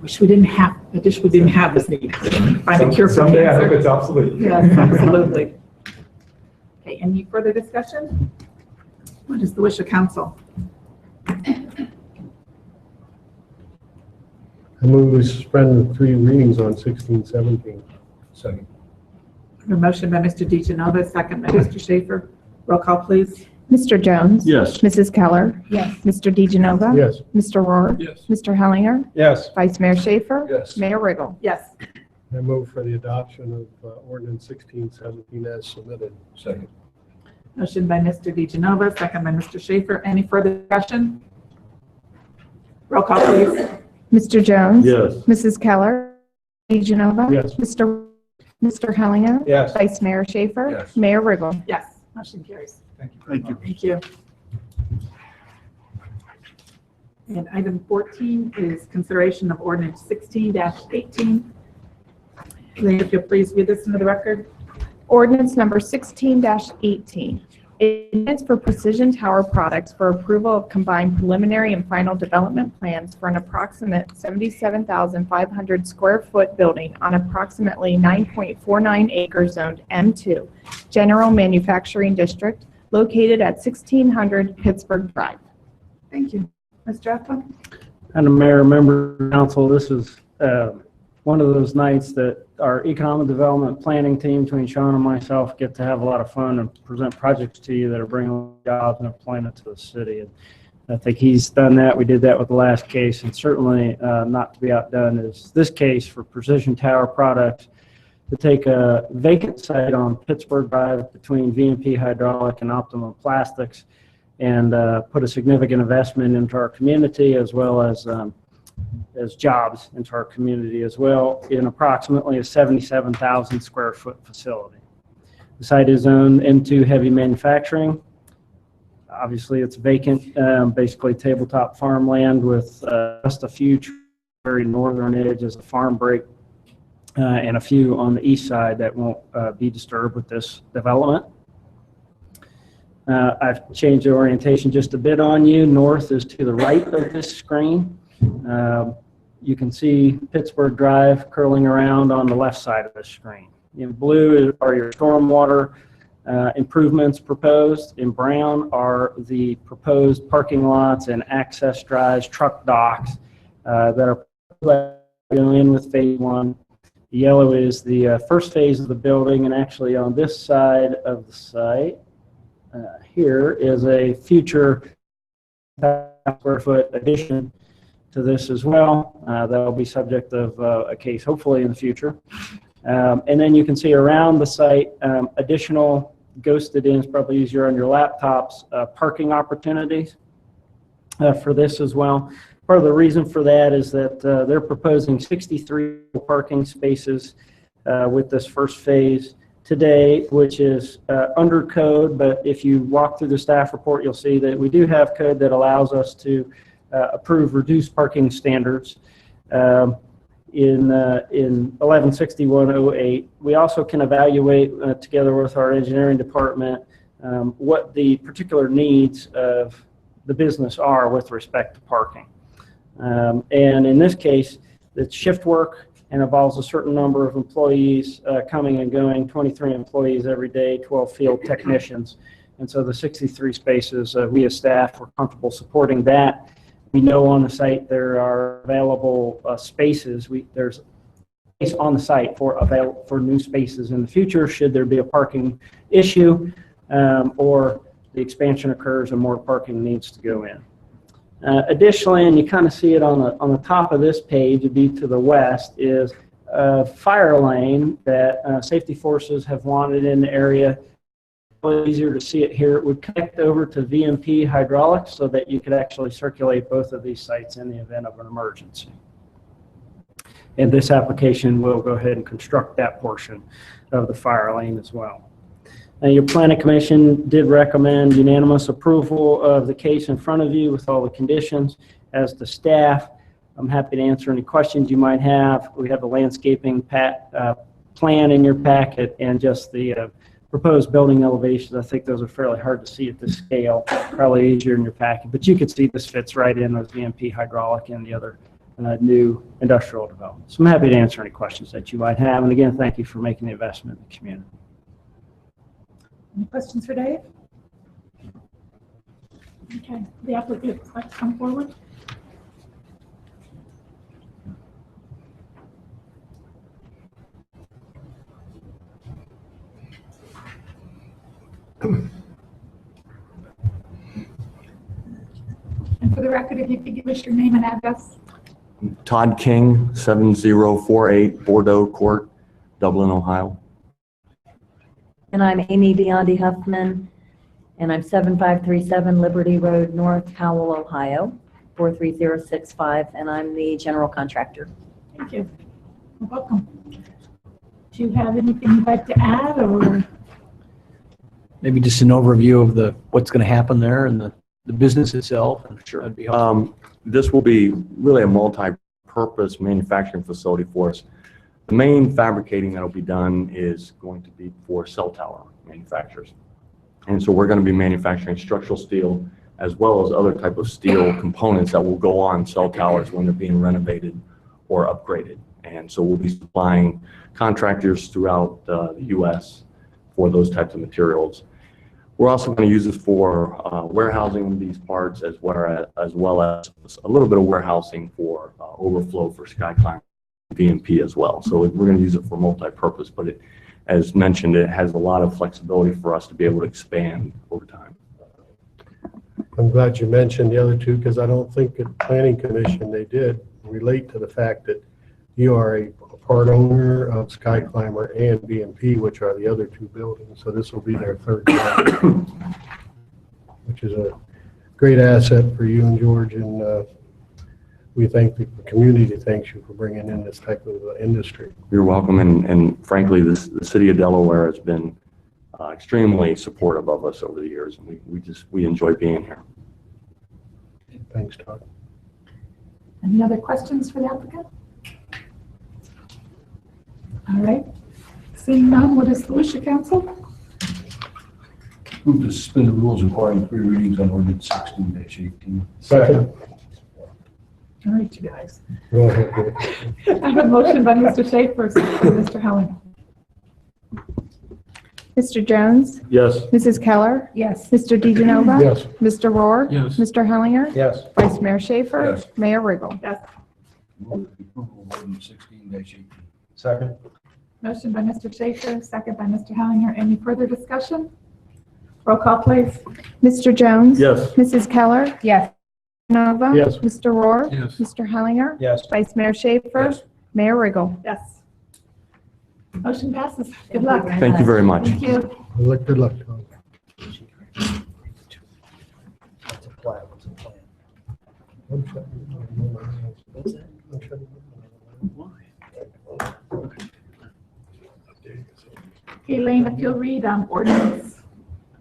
wish we didn't have this need. Find a cure for Someday I hope cancer. it's obsolete. Yes, absolutely. Okay, any further discussion? What is the wish of council? I move we suspend the 3 readings on 16, 17. Second. A motion by Mr. DeGenova, second by Mr. Schaefer. Roll call, please. Mr. Jones? Yes. Mrs. Keller? Yes. Mr. DeGenova? Yes. Mr. Rohr? Yes. Mr. Hellinger? Yes. Vice Mayor Schaefer? Yes. Mayor Riggle? Yes. I move for the adoption of ordinance 16, 17 as submitted. Second. Motion by Mr. DeGenova, second by Mr. Schaefer. Any further discussion? Roll call, please. Mr. Jones? Yes. Mrs. Keller? DeGenova? Yes. Mr. Hellinger? Yes. Vice Mayor Schaefer? Yes. Mayor Riggle? Yes. Motion carries. Thank you. Thank you. Thank you. And item 14 is consideration of ordinance 16-18. Elaine, if you'll please read this into the record. Ordinance number 16-18. It is for Precision Tower Products for approval of combined preliminary and final development plans for an approximate 77,500 square foot building on approximately 9.49 acres zoned M2, General Manufacturing District, located at 1600 Pittsburgh Drive. Thank you. Ms. Jaffa? Madam Mayor, member of the council, this is one of those nights that our economic development planning team between Sean and myself get to have a lot of fun and present projects to you that are bringing jobs and employment to the city. And I think he's done that. We did that with the last case, and certainly not to be outdone is this case for Precision Tower Products to take a vacant site on Pittsburgh Drive between VMP Hydraulic and Optimum Plastics and put a significant investment into our community as well as jobs into our community as well in approximately a 77,000 square foot facility. The site is owned M2 Heavy Manufacturing. Obviously, it's vacant, basically tabletop farmland with just a few very northern edge as a farm break and a few on the east side that won't be disturbed with this development. I've changed the orientation just a bit on you. North is to the right of this screen. You can see Pittsburgh Drive curling around on the left side of the screen. In blue are your stormwater improvements proposed. In brown are the proposed parking lots and access drives, truck docks that are going in with phase 1. The yellow is the first phase of the building, and actually on this side of the site, here is a future square foot addition to this as well. That will be subject of a case hopefully in the future. And then you can see around the site additional ghosted in, it's probably easier on your laptops, parking opportunities for this as well. Part of the reason for that is that they're proposing 63 parking spaces with this first phase today, which is under code, but if you walk through the staff report, you'll see that we do have code that allows us to approve reduced parking standards in 116108. We also can evaluate together with our engineering department what the particular needs of the business are with respect to parking. And in this case, it's shift work and involves a certain number of employees coming and going, 23 employees every day, 12 field technicians. And so the 63 spaces, we as staff, we're comfortable supporting that. We know on the site there are available spaces. There's space on the site for new spaces in the future should there be a parking issue or the expansion occurs and more parking needs to go in. Additionally, and you kind of see it on the top of this page, it'd be to the west, is a fire lane that safety forces have wanted in the area. Easier to see it here. It would connect over to VMP Hydraulics so that you could actually circulate both of these sites in the event of an emergency. And this application will go ahead and construct that portion of the fire lane as well. Your planning commission did recommend unanimous approval of the case in front of you with all the conditions. As the staff, I'm happy to answer any questions you might have. We have a landscaping plan in your packet and just the proposed building elevations. I think those are fairly hard to see at this scale, probably easier in your packet, but you can see this fits right in with VMP hydraulic and the other new industrial developments. So I'm happy to answer any questions that you might have. And again, thank you for making the investment in the community. Any questions for Dave? Okay, the applicant would like to come forward. And for the record, if you could give us your name and address. Todd King, 7048 Bordeaux Court, Dublin, Ohio. And I'm Amy Biondi Huffman, and I'm 7537 Liberty Road North, Howell, Ohio, 43065, and I'm the general contractor. Thank you. You're welcome. Do you have anything you'd like to add, or? Maybe just an overview of what's going to happen there and the business itself. I'm sure that'd be helpful. This will be really a multi-purpose manufacturing facility for us. The main fabricating that will be done is going to be for cell tower manufacturers. And so we're going to be manufacturing structural steel as well as other type of steel components that will go on cell towers when they're being renovated or upgraded. And so we'll be supplying contractors throughout the U.S. for those types of materials. We're also going to use this for warehousing these parts as well as a little bit of warehousing for overflow for SkyClimber VMP as well. So we're going to use it for multi-purpose, but as mentioned, it has a lot of flexibility for us to be able to expand over time. I'm glad you mentioned the other two because I don't think at Planning Commission they did relate to the fact that you are a part owner of SkyClimber and VMP, which are the other two buildings. So this will be their third job, which is a great asset for you and George. And we thank the community thanks you for bringing in this type of industry. You're welcome. And frankly, the city of Delaware has been extremely supportive of us over the years. And we enjoy being here. Thanks, Todd. Any other questions for the applicant? All right. Seeing none, what is the wish of council? Move to suspend the rules requiring 3 readings on ordinance 16-18. Second. All right, you guys. Go ahead. I have a motion by Mr. Schaefer, second by Mr. Helling. Mr. Jones? Yes. Mrs. Keller? Yes. Mr. DeGenova? Yes. Mr. Rohr? Yes. Mr. Hellinger? Yes. Vice Mayor Schaefer? Yes. Mayor Riggle? Yes. Move the approval of ordinance 16-18. Second. Motion by Mr. Schaefer, second by Mr. Hellinger. Any further discussion? Roll call, please. Mr. Jones? Yes. Mrs. Keller? Yes. DeGenova? Yes. Mr. Rohr? Yes. Mr. Hellinger? Yes. Vice Mayor Schaefer? Yes. Mayor Riggle? Yes. Motion passes. Good luck. Thank you very much. Thank you. Good luck, Tom. What's a plan? What's a plan? Okay, Elaine, if you'll read ordinance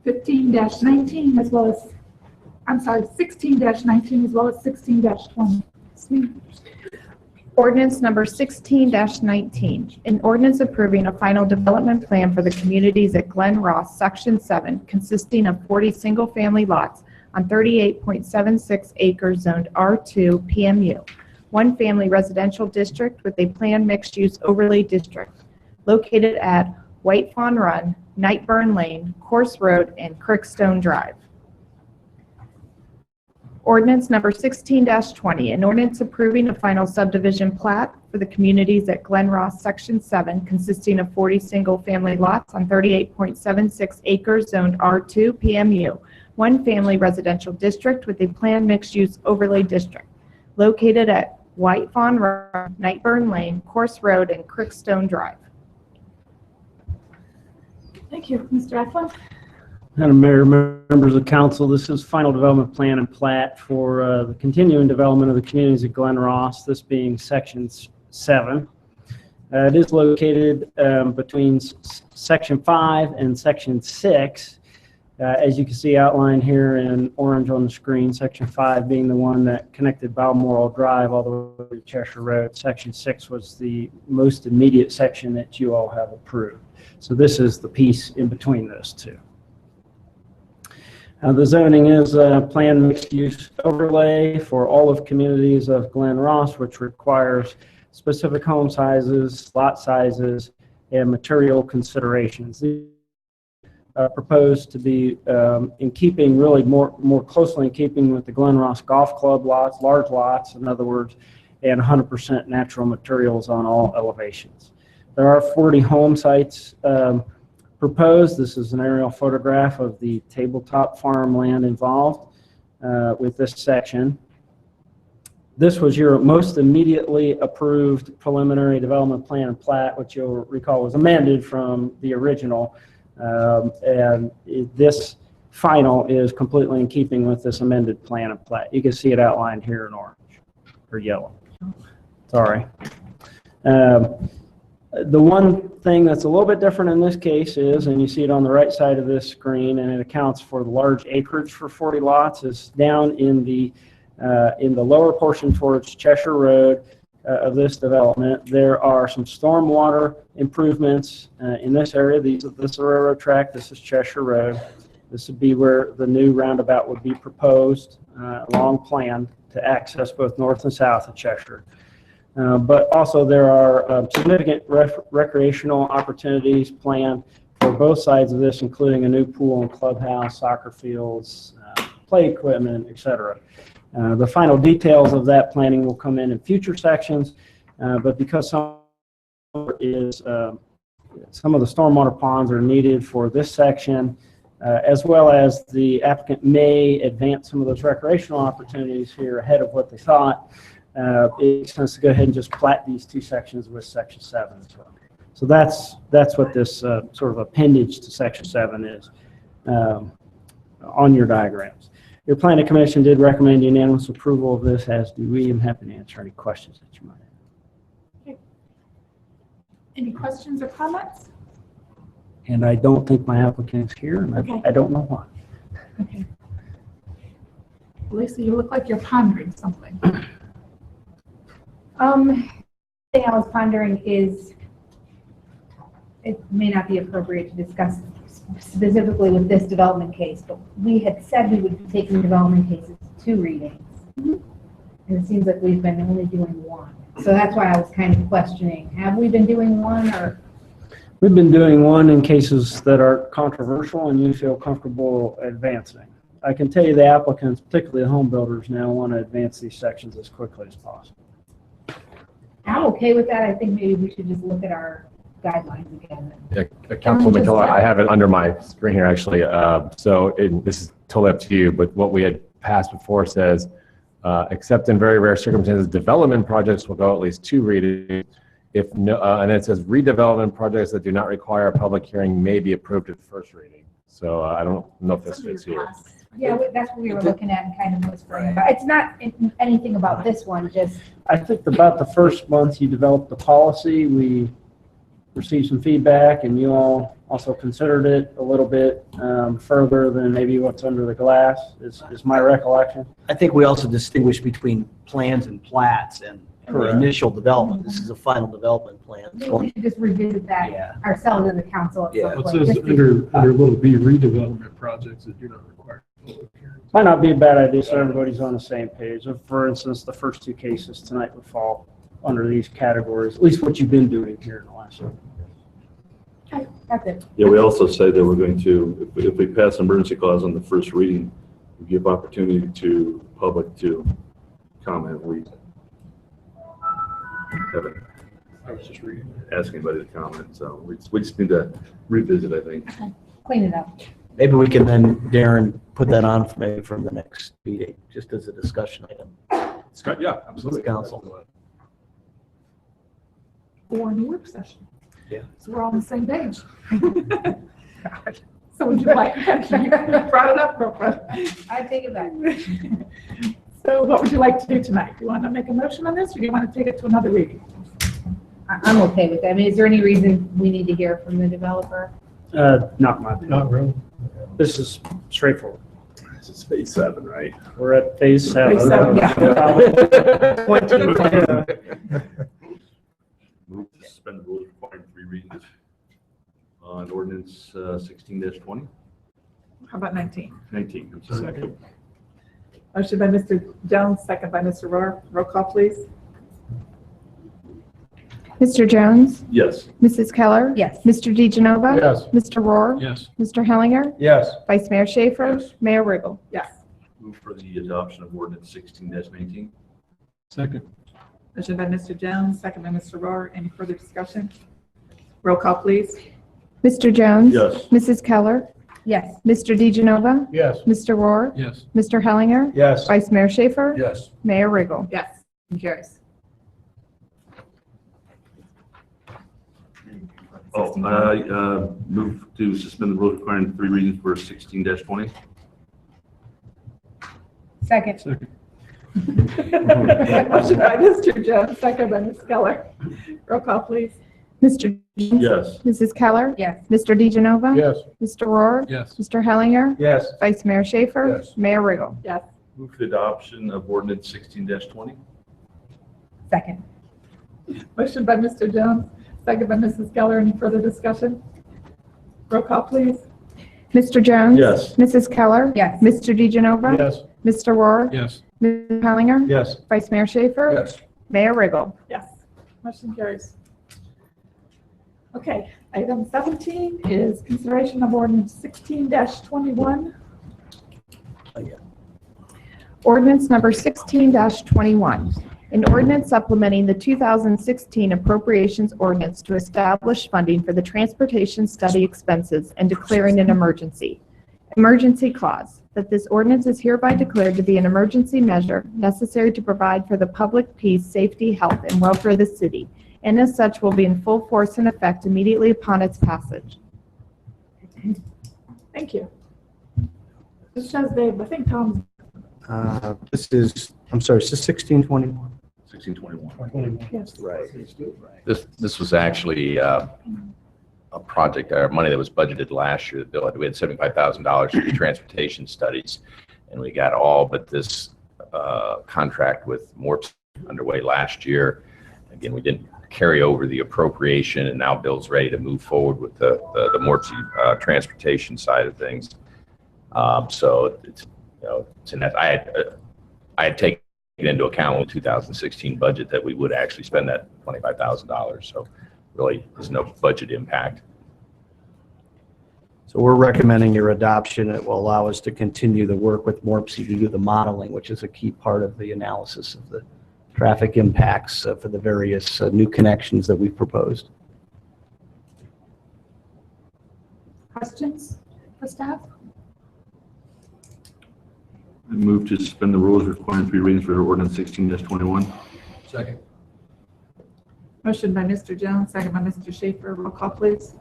15-19 as well as, I'm sorry, 16-19 as well as 16-20. Ordinance number 16-19, an ordinance approving a final development plan for the communities at Glen Ross, Section 7, consisting of 40 single-family lots on 38.76 acres zoned R2 PMU, one family residential district with a planned mixed-use overlay district located at White Fawn Run, Nightburn Lane, Course Road, and Crickstone Drive. Ordinance number 16-20, an ordinance approving a final subdivision plat for the communities at Glen Ross, Section 7, consisting of 40 single-family lots on 38.76 acres zoned R2 PMU, one family residential district with a planned mixed-use overlay district, located at White Fawn Run, Nightburn Lane, Course Road, and Crickstone Drive. Thank you. Mr. Eflin? Madam Mayor, members of council, this is final development plan and plat for the continuing development of the communities of Glen Ross, this being Section 7. It is located between Section 5 and Section 6. As you can see outlined here in orange on the screen, Section 5 being the one that connected Balmoral Drive all the way to Cheshire Road. Section 6 was the most immediate section that you all have approved. So this is the piece in between those two. The zoning is a planned mixed-use overlay for all of communities of Glen Ross, which requires specific home sizes, lot sizes, and material considerations. These are proposed to be in keeping, really more closely in keeping with the Glen Ross Golf Club lots, large lots, in other words, and 100% natural materials on all elevations. There are 40 home sites proposed. This is an aerial photograph of the tabletop farmland involved with this section. This was your most immediately approved preliminary development plan and plat, which you'll recall was amended from the original. This final is completely in keeping with this amended plan and plat. You can see it outlined here in orange or yellow. Sorry. The one thing that's a little bit different in this case is, and you see it on the right side of this screen, and it accounts for the large acreage for 40 lots, is down in the lower portion towards Cheshire Road of this development. There are some stormwater improvements in this area. This is the railroad track. This is Cheshire Road. This would be where the new roundabout would be proposed, long plan to access both north and south of Cheshire. But also there are significant recreational opportunities planned for both sides of this, including a new pool and clubhouse, soccer fields, play equipment, etc. The final details of that planning will come in future sections, but because some of the stormwater ponds are needed for this section, as well as the applicant may advance some of those recreational opportunities here ahead of what they thought, it makes sense to go ahead and just plat these two sections with Section 7 as well. So that's what this sort of appendage to Section 7 is on your diagrams. Your planning commission did recommend unanimous approval of this, as do we. I'm happy to answer any questions that you might have. Okay. Any questions or comments? And I don't think my applicant's here, and Okay. I don't know why. Okay. Lisa, you look like you're pondering something. The thing I was pondering is, it may not be appropriate to discuss specifically with this development case, but we had said we would be taking development cases to 2 readings. And it seems like we've been only doing 1. So that's why I was kind of questioning, have we been doing 1 or? We've been doing 1 in cases that are controversial and you feel comfortable advancing. I can tell you the applicants, particularly the home builders, now want to advance these sections as quickly as possible. I'm okay with that. I think maybe we should just look at our guidelines again. Yeah, Councilwoman Matola, I have it under my screen here, actually. This is totally up to you, but what we had passed before says, except in very rare circumstances, development projects will go at least 2 readings. If no, and it says redevelopment projects that do not require a public hearing may be approved at first reading. So I don't know if this fits here. Yeah, that's what we were looking at and kind of whispering about. It's not anything about this one, just. I think about the first month you developed the policy, we received some feedback, and you all also considered it a little bit further than maybe what's under the glass, is my recollection. I think we also distinguish between plans and plats and initial development. This is a final development plan. Maybe we should just revisit that ourselves as a council. At some It point, says just to- under little B, redevelopment projects that do not require. Might not be a bad idea so everybody's on the same page. So for instance, the first 2 cases tonight would fall under these categories, at least what you've been doing here in the last one. Okay, that's it. Yeah, we also say that we're going to, if we pass emergency clause on the first reading, we give opportunity to public to comment. We haven't asked anybody to comment, so we just need to revisit, I think. Okay. Clean it up. Maybe we can then, Darren, put that on for maybe from the next meeting, just as a discussion item. Yeah, absolutely. Council. Or in the work session. Yeah. So we're all on the same page. So would you like, you brought it up, girlfriend. I take it back. So what would you like to do tonight? Do you want to make a motion on this, or do you want to take it to another reading? I'm okay with that. I mean, is there any reason we need to hear from the developer? Not my opinion. Not really. This is straightforward. This is phase 7, right? We're at phase 7. Phase 7, yeah. Move to suspend the rules requiring 3 readings on ordinance 16-20. How about 19? 19, I'm sorry. Motion by Mr. Jones, second by Mr. Rohr. Roll call, please. Mr. Jones? Yes. Mrs. Keller? Yes. Mr. DeGenova? Yes. Mr. Rohr? Yes. Mr. Hellinger? Yes. Vice Mayor Schaefer? Yes. Mayor Riggle? Yes. Move for the adoption of ordinance 16-19. Second. Motion by Mr. Jones, second by Mr. Rohr. Any further discussion? Roll call, please. Mr. Jones? Yes. Mrs. Keller? Yes. Mr. DeGenova? Yes. Mr. Rohr? Yes. Mr. Hellinger? Yes. Vice Mayor Schaefer? Yes. Mayor Riggle? Yes. Motion carries. Move to suspend the rules requiring 3 readings for 16-20. Second. Second. Motion by Mr. Jones, second by Ms. Keller. Roll call, please. Mr. Jones? Yes. Mrs. Keller? Yes. Mr. DeGenova? Yes. Mr. Rohr? Yes. Mr. Hellinger? Yes. Vice Mayor Schaefer? Yes. Mayor Riggle? Yes. Move for the adoption of ordinance 16-20. Second. Motion by Mr. Jones, second by Mrs. Keller. Any further discussion? Roll call, please. Mr. Jones? Yes. Mrs. Keller? Yes. Mr. DeGenova? Yes. Mr. Rohr? Yes. Mr. Hellinger? Yes. Vice Mayor Schaefer? Yes. Mayor Riggle? Yes. Motion carries. Okay, item 17 is consideration of ordinance 16-21. Ordinance number 16-21. An ordinance supplementing the 2016 appropriations ordinance to establish funding for the transportation study expenses and declaring an emergency. Emergency clause, that this ordinance is hereby declared to be an emergency measure necessary to provide for the public peace, safety, health, and welfare of the city, and as such will be in full force and effect immediately upon its passage. Thank you. This says Dave, I think Tom's, This is, I'm sorry, is this 1621? 1621. yes. Right. This was actually a project, money that was budgeted last year. We had $75,000 for the transportation studies, and we got all but this contract with Morps underway last year. Again, we didn't carry over the appropriation, and now Bill's ready to move forward with the Morpsey transportation side of things. So it's, you know, I had taken into account in the 2016 budget that we would actually spend that $25,000. So really, there's no budget impact. So we're recommending your adoption. It will allow us to continue the work with Morpsey to do the modeling, which is a key part of the analysis of the traffic impacts for the various new connections that we've proposed. Questions for staff? I move to suspend the rules requiring 3 readings for ordinance 16-21. Second. Motion by Mr. Jones, second by Mr. Schaefer. Roll call, please.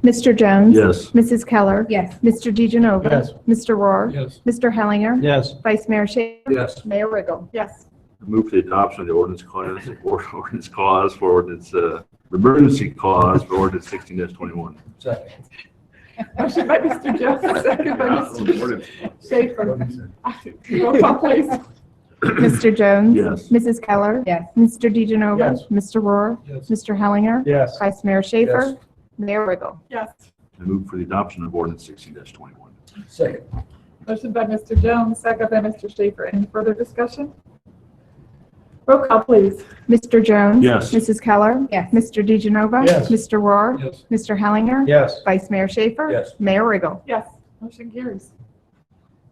Mr. Jones? Yes. Mrs. Keller? Yes. Mr. DeGenova? Yes. Mr. Rohr? Yes. Mr. Hellinger? Yes. Vice Mayor Schaefer? Yes. Mayor Riggle? Yes. I move for the adoption of the ordinance clause for ordinance, emergency clause for ordinance 16-21. Second. Motion by Mr. Jones, second by Mr. Schaefer. Roll call, please. Mr. Jones? Yes. Mrs. Keller? Yes. Mr. DeGenova? Yes. Mr. Rohr? Yes. Mr. Hellinger? Yes. Vice Mayor Schaefer? Yes. Mayor Riggle? Yes. I move for the adoption of ordinance 16-21. Second. Motion by Mr. Jones, second by Mr. Schaefer. Any further discussion? Roll call, please. Mr. Jones? Yes. Mrs. Keller? Yes. Mr. DeGenova? Yes. Mr. Rohr? Yes. Mr. Hellinger? Yes. Vice Mayor Schaefer? Yes. Mayor Riggle? Yes. Motion carries.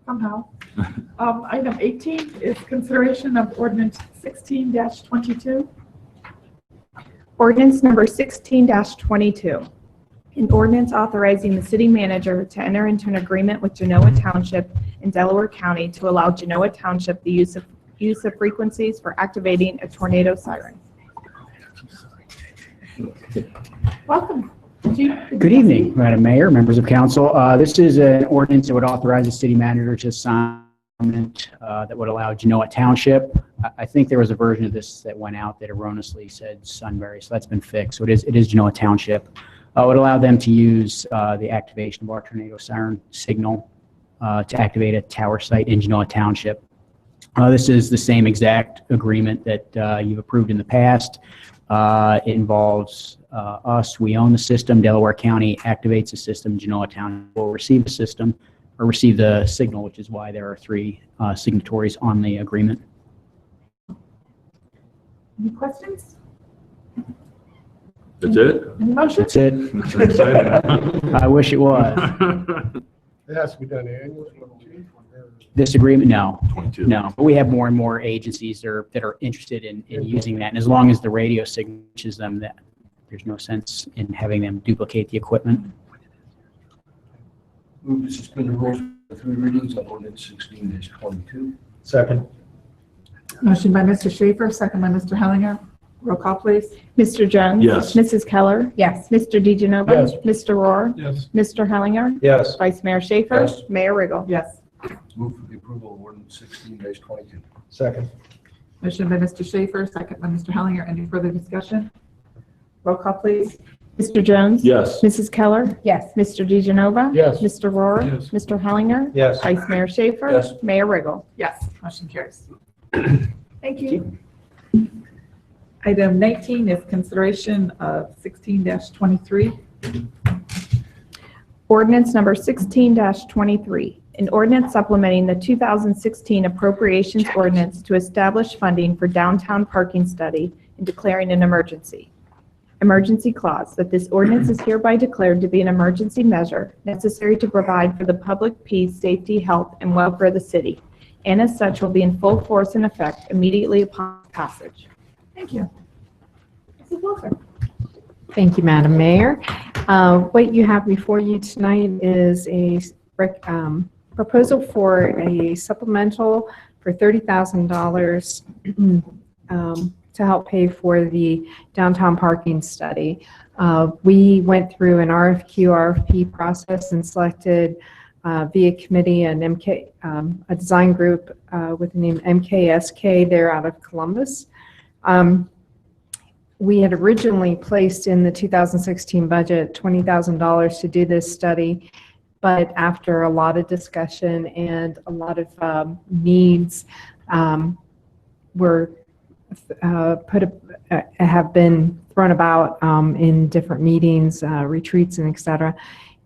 Somehow. Item 18 is consideration of ordinance 16-22. Ordinance number 16-22. An ordinance authorizing the city manager to enter into an agreement with Genoa Township in Delaware County to allow Genoa Township the use of frequencies for activating a tornado siren. Welcome. Good evening, Madam Mayor, members of council. This is an ordinance that would authorize the city manager to sign requirement that would allow Genoa Township. I think there was a version of this that went out that erroneously said Sunbury, so that's been fixed. So it is Genoa Township. It would allow them to use the activation of our tornado siren signal to activate a tower site in Genoa Township. This is the same exact agreement that you've approved in the past. It involves us. We own the system. Delaware County activates the system. Genoa Township will receive the system or receive the signal, which is why there are 3 signatories on the agreement. Any questions? That's it? Any motion? That's it. I wish it was. It has to be done annually. This agreement, no. 22. No, but we have more and more agencies that are interested in using that. And as long as the radio signal reaches them, that there's no sense in having them duplicate the equipment. Move to suspend the rules for 3 readings on ordinance 16-22. Second. Motion by Mr. Schaefer, second by Mr. Hellinger. Roll call, please. Mr. Jones? Yes. Mrs. Keller? Yes. Mr. DeGenova? Yes. Mr. Rohr? Yes. Mr. Hellinger? Yes. Vice Mayor Schaefer? Yes. Mayor Riggle? Yes. Move for the approval of ordinance 16-22. Second. Motion by Mr. Schaefer, second by Mr. Hellinger. Any further discussion? Roll call, please. Mr. Jones? Yes. Mrs. Keller? Yes. Mr. DeGenova? Yes. Mr. Rohr? Yes. Mr. Hellinger? Yes. Vice Mayor Schaefer? Yes. Mayor Riggle? Yes, motion carries. Thank you. Item 19 is consideration of 16-23. Ordinance number 16-23, an ordinance supplementing the 2016 appropriations ordinance to establish funding for downtown parking study and declaring an emergency. Emergency clause, that this ordinance is hereby declared to be an emergency measure necessary to provide for the public peace, safety, health, and welfare of the city, and as such will be in full force and effect immediately upon passage. Thank you. Mrs. Wilson. Thank you, Madam Mayor. What you have before you tonight is a proposal for a supplemental for $30,000 to help pay for the downtown parking study. We went through an RFP process and selected via committee an a design group with the name MKSK. They're out of Columbus. We had originally placed in the 2016 budget $20,000 to do this study, but after a lot of discussion and a lot of needs were have been thrown about in different meetings, retreats, and et cetera,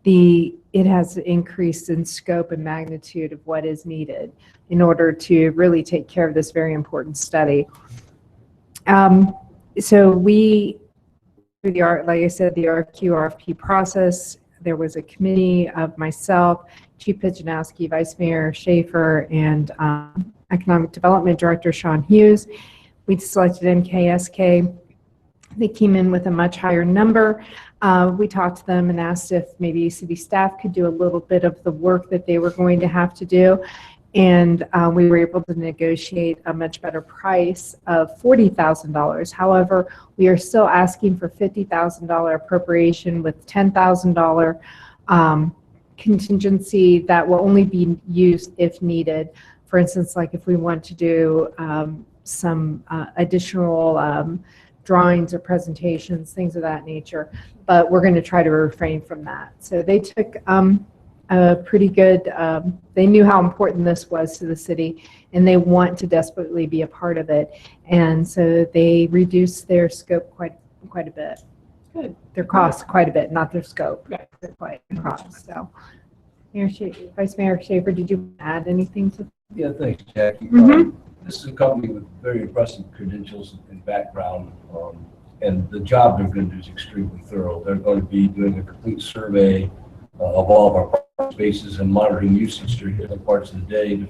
it has increased in scope and magnitude of what is needed in order to really take care of this very important study. So we, through the like I said, the RFP process, there was a committee of myself, Chief Pijanowski, Vice Mayor Schaefer, and Economic Development Director Sean Hughes. We selected MKSK. They came in with a much higher number. We talked to them and asked if maybe city staff could do a little bit of the work that they were going to have to do. And we were able to negotiate a much better price of $40,000. However, we are still asking for $50,000 appropriation with $10,000 contingency that will only be used if needed. For instance, like if we want to do some additional drawings or presentations, things of that nature, but we're going to try to refrain from that. So they took a pretty good, they knew how important this was to the city, and they want to desperately be a part of it. And so they reduced their scope quite a bit. Good. Their costs quite a bit, not their scope. They're quite cost. So, Vice Mayor Schaefer, did you add anything to? Yeah, thanks, Jackie. This is a company with very impressive credentials and background, and the job they're going to do is extremely thorough. They're going to be doing a complete survey of all of our parking spaces and monitoring usage during different parts of the day,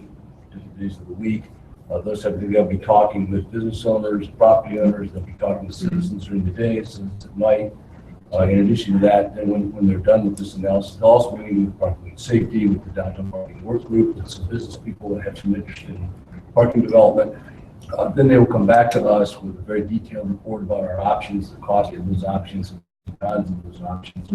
different days of the week. Those type of things. They'll be talking with business owners, property owners. They'll be talking to citizens during the day, citizens at night. In addition to that, then when they're done with this analysis, they'll also be meeting with parking and safety, with the downtown parking work group, with some business people that have some interest in parking development. Then they will come back to us with a very detailed report about our options, the cost of those options, and the cons of those options,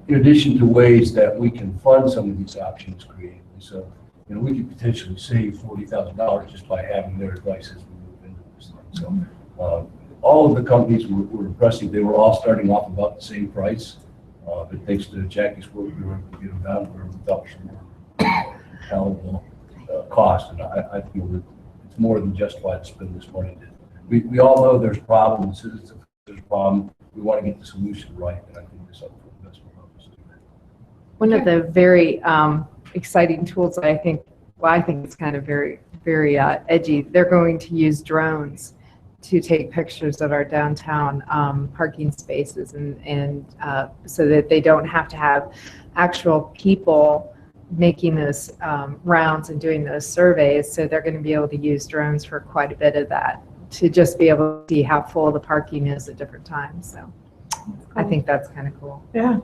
in addition to ways that we can fund some of these options creatively. So we could potentially save $40,000 just by having their advice as we move into this thing. So all of the companies were impressive. They were all starting off about the same price. But thanks to Jackie's work, we were able to get them down where we thought some more palatable cost. And I feel that it's more than justified to spend this money. We all know there's problems. There's a problem. We want to get the solution right, and I think this is up for investment purposes. One of the very exciting tools that I think it's kind of very, very edgy. They're going to use drones to take pictures of our downtown parking spaces and so that they don't have to have actual people making those rounds and doing those surveys. So they're going to be able to use drones for quite a bit of that to just be able to see how full the parking is at different times. So I think that's kind of cool. Yeah.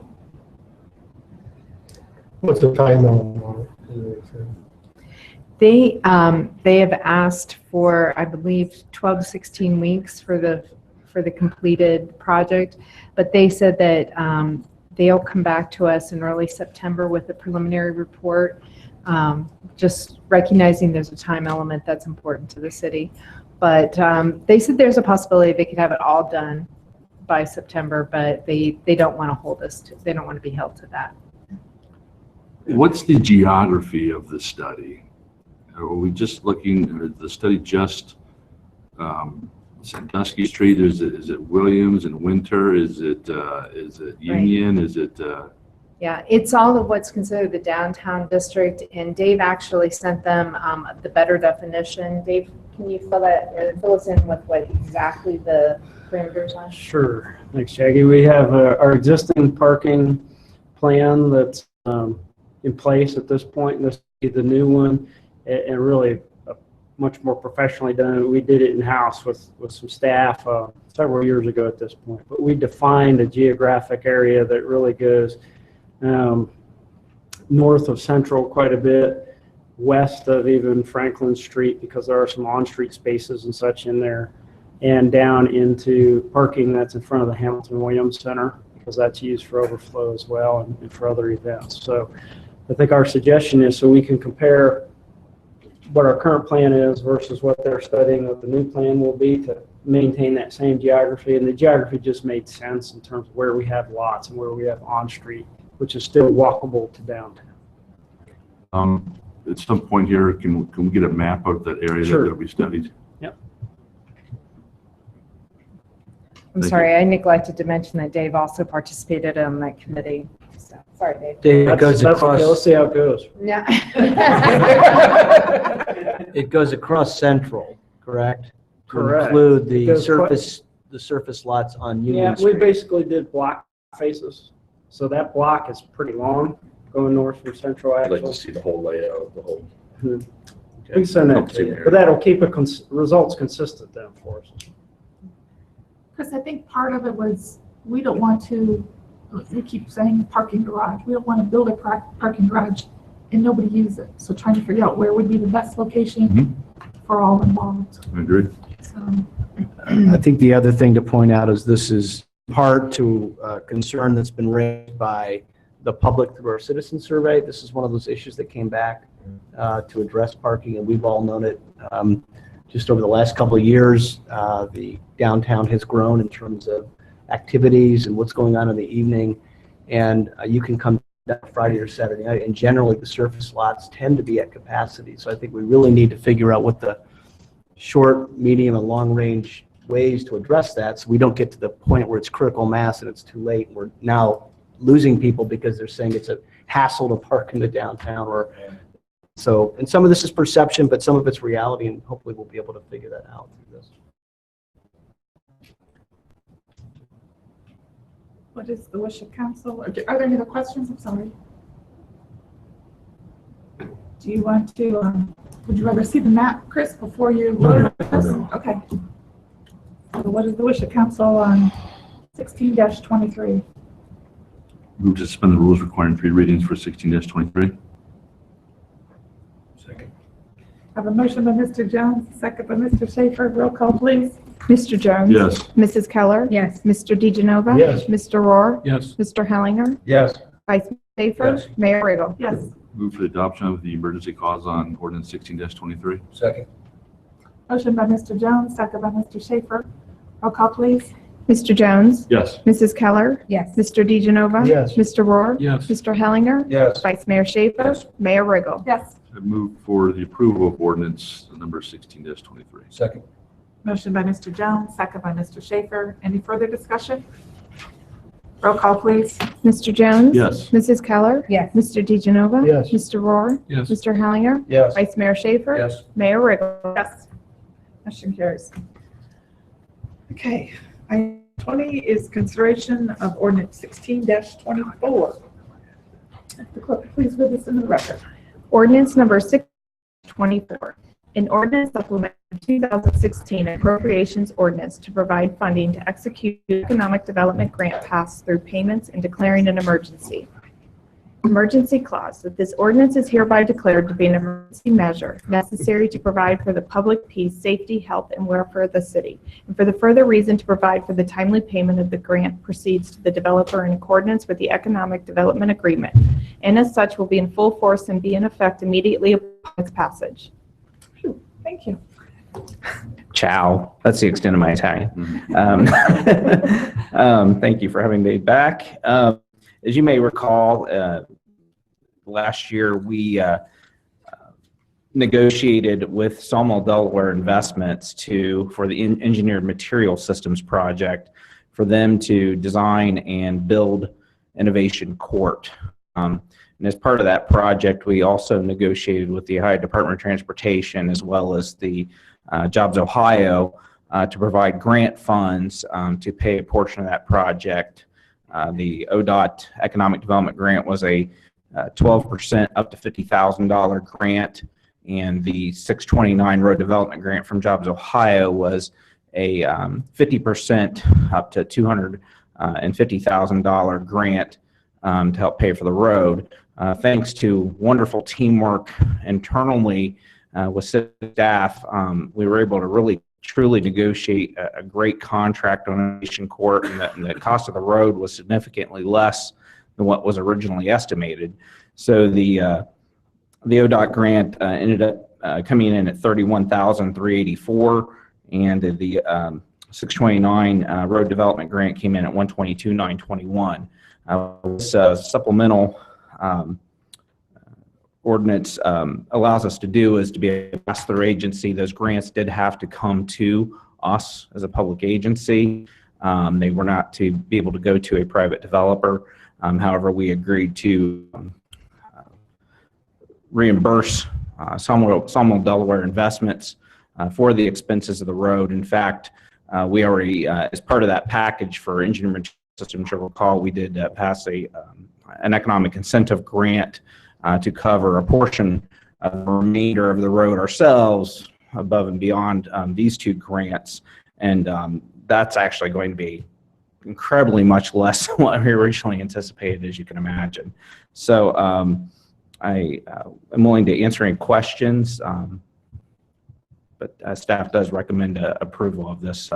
What's the time on it? They have asked for, I believe, 12 to 16 weeks for the completed project, but they said that they'll come back to us in early September with a preliminary report, just recognizing there's a time element that's important to the city. But they said there's a possibility they could have it all done by September, but they don't want to hold us to, they don't want to be held to that. What's the geography of the study? Are we just looking, or the study just Sandusky Street? Is it Williams and Winter? Is it Union? Right. Is it? Yeah, it's all of what's considered the downtown district, and Dave actually sent them the better definition. Dave, can you fill us in with what exactly the parameters are? Sure. Thanks, Jackie. We have our existing parking plan that's in place at this point, and this is the new one, and really much more professionally done. We did it in-house with some staff several years ago at this point, but we defined a geographic area that really goes north of Central quite a bit, west of even Franklin Street, because there are some on-street spaces and such in there, and down into parking that's in front of the Hamilton Williams Center, because that's used for overflow as well and for other events. So I think our suggestion is so we can compare what our current plan is versus what they're studying, what the new plan will be, to maintain that same geography. And the geography just made sense in terms of where we have lots and where we have on-street, which is still walkable to downtown. At some point here, can we get a map of that area Sure. that we studied? Yep. I'm sorry, I neglected to mention that Dave also participated on that committee. So, sorry, Dave. Dave, it That's goes okay. across, Let's see how it goes. Yeah. it goes across Central, correct? Correct. To include It the goes surface lots on Union Yeah, we Street. basically did block faces. So that block is pretty long, going north from Central I'd like actually. to see the whole layout of the whole. Mhm. We can send that to you, but that'll keep results consistent then for us. Chris, I think part of it was, we don't want to, we keep saying parking garage. We don't want to build a parking garage and nobody use it. So trying to figure out where would be the best location for all involved. I agree. So, I think the other thing to point out is this is part to a concern that's been raised by the public through our citizen survey. This is one of those issues that came back to address parking, and we've all known it just over the last couple of years. The downtown has grown in terms of activities and what's going on in the evening, and you can come down Friday or Saturday night, and generally the surface lots tend to be at capacity. So I think we really need to figure out what the short, medium, and long-range ways to address that, so we don't get to the point where it's critical mass and it's too late and we're now losing people because they're saying it's a hassle to park in the downtown. Or so, and some of this is perception, but some of it's reality, and hopefully we'll be able to figure that out through this. what is the wish of council? Are there any other questions? I'm sorry. Do you want to, would you rather see the map, Chris, before you vote on this? Okay. So what is the wish of council on 16-23? Move to suspend the rules requiring 3 readings for 16-23. Second. I have a motion by Mr. Jones, second by Mr. Schaefer. Roll call, please. Mr. Jones? Yes. Mrs. Keller? Yes. Mr. DeGenova? Yes. Mr. Rohr? Yes. Mr. Hellinger? Yes. Vice Mayor Schaefer? Yes. Mayor Riggle? Yes. Move for the adoption of the emergency clause on ordinance 16-23. Second. Motion by Mr. Jones, second by Mr. Schaefer. Roll call, please. Mr. Jones? Yes. Mrs. Keller? Yes. Mr. DeGenova? Yes. Mr. Rohr? Yes. Mr. Hellinger? Yes. Vice Mayor Schaefer? Yes. Mayor Riggle? Yes. I move for the approval of ordinance number 16-23. Second. Motion by Mr. Jones, second by Mr. Schaefer. Any further discussion? Roll call, please. Mr. Jones? Yes. Mrs. Keller? Yes. Mr. DeGenova? Yes. Mr. Rohr? Yes. Mr. Hellinger? Yes. Vice Mayor Schaefer? Yes. Mayor Riggle? Yes. Motion carries. Okay, item 20 is consideration of ordinance 16-24. If the clerk please read this into the record. Ordinance number 624, an ordinance supplementing the 2016 appropriations ordinance to provide funding to execute the economic development grant pass-through payments and declaring an emergency. Emergency clause, that this ordinance is hereby declared to be an emergency measure necessary to provide for the public peace, safety, health, and welfare of the city, and for the further reason to provide for the timely payment of the grant proceeds to the developer in accordance with the economic development agreement, and as such will be in full force and be in effect immediately upon its passage. Thank you. Ciao. That's the extent of my Italian. Thank you for having me back. As you may recall, last year we negotiated with Sawmill Delaware Investments for the engineered material systems project for them to design and build Innovation Court. And as part of that project, we also negotiated with the Ohio Department of Transportation as well as the Jobs Ohio to provide grant funds to pay a portion of that project. The ODOT Economic Development Grant was a 12% up to $50,000 grant, and the 629 Road Development Grant from Jobs Ohio was a 50% up to $250,000 grant to help pay for the road. Thanks to wonderful teamwork internally with staff, we were able to really truly negotiate a great contract on Innovation Court, and the cost of the road was significantly less than what was originally estimated. So the ODOT grant ended up coming in at $31,384, and the 629 road development grant came in at $122,921. This supplemental ordinance allows us to do is to be a pass-through agency. Those grants did have to come to us as a public agency. They were not to be able to go to a private developer. However, we agreed to reimburse Sawmill Delaware Investments for the expenses of the road. In fact, we already, as part of that package for engineering systems, you'll recall, we did pass an economic incentive grant to cover a portion of the remainder of the road ourselves above and beyond these two grants. And that's actually going to be incredibly much less than what we originally anticipated, as you can imagine. So I am willing to answer any questions, but staff does recommend approval of this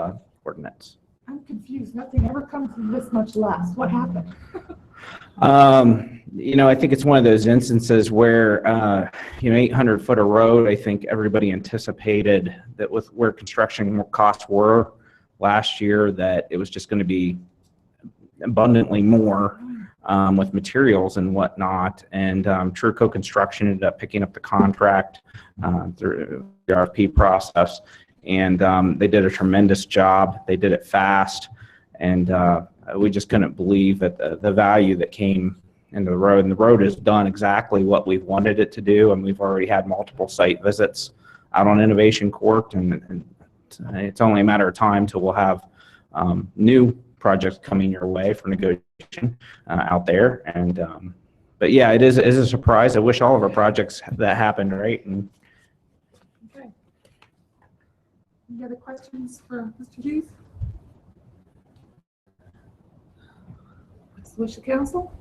ordinance. I'm confused. Nothing ever comes from this much less. What happened? You know, I think it's one of those instances where, 800 foot of road, I think everybody anticipated that with where construction costs were last year, that it was just going to be abundantly more with materials and whatnot. And Truco Construction ended up picking up the contract through the RFP process. And they did a tremendous job. They did it fast. And we just couldn't believe that the value that came into the road. And the road has done exactly what we've wanted it to do. And we've already had multiple site visits out on Innovation Court. And it's only a matter of time till we'll have new projects coming your way for negotiation out there. And but yeah, it is a surprise. I wish all of our projects that happened, right? And Okay. Any other questions for Mr. Hughes? What's the wish of council?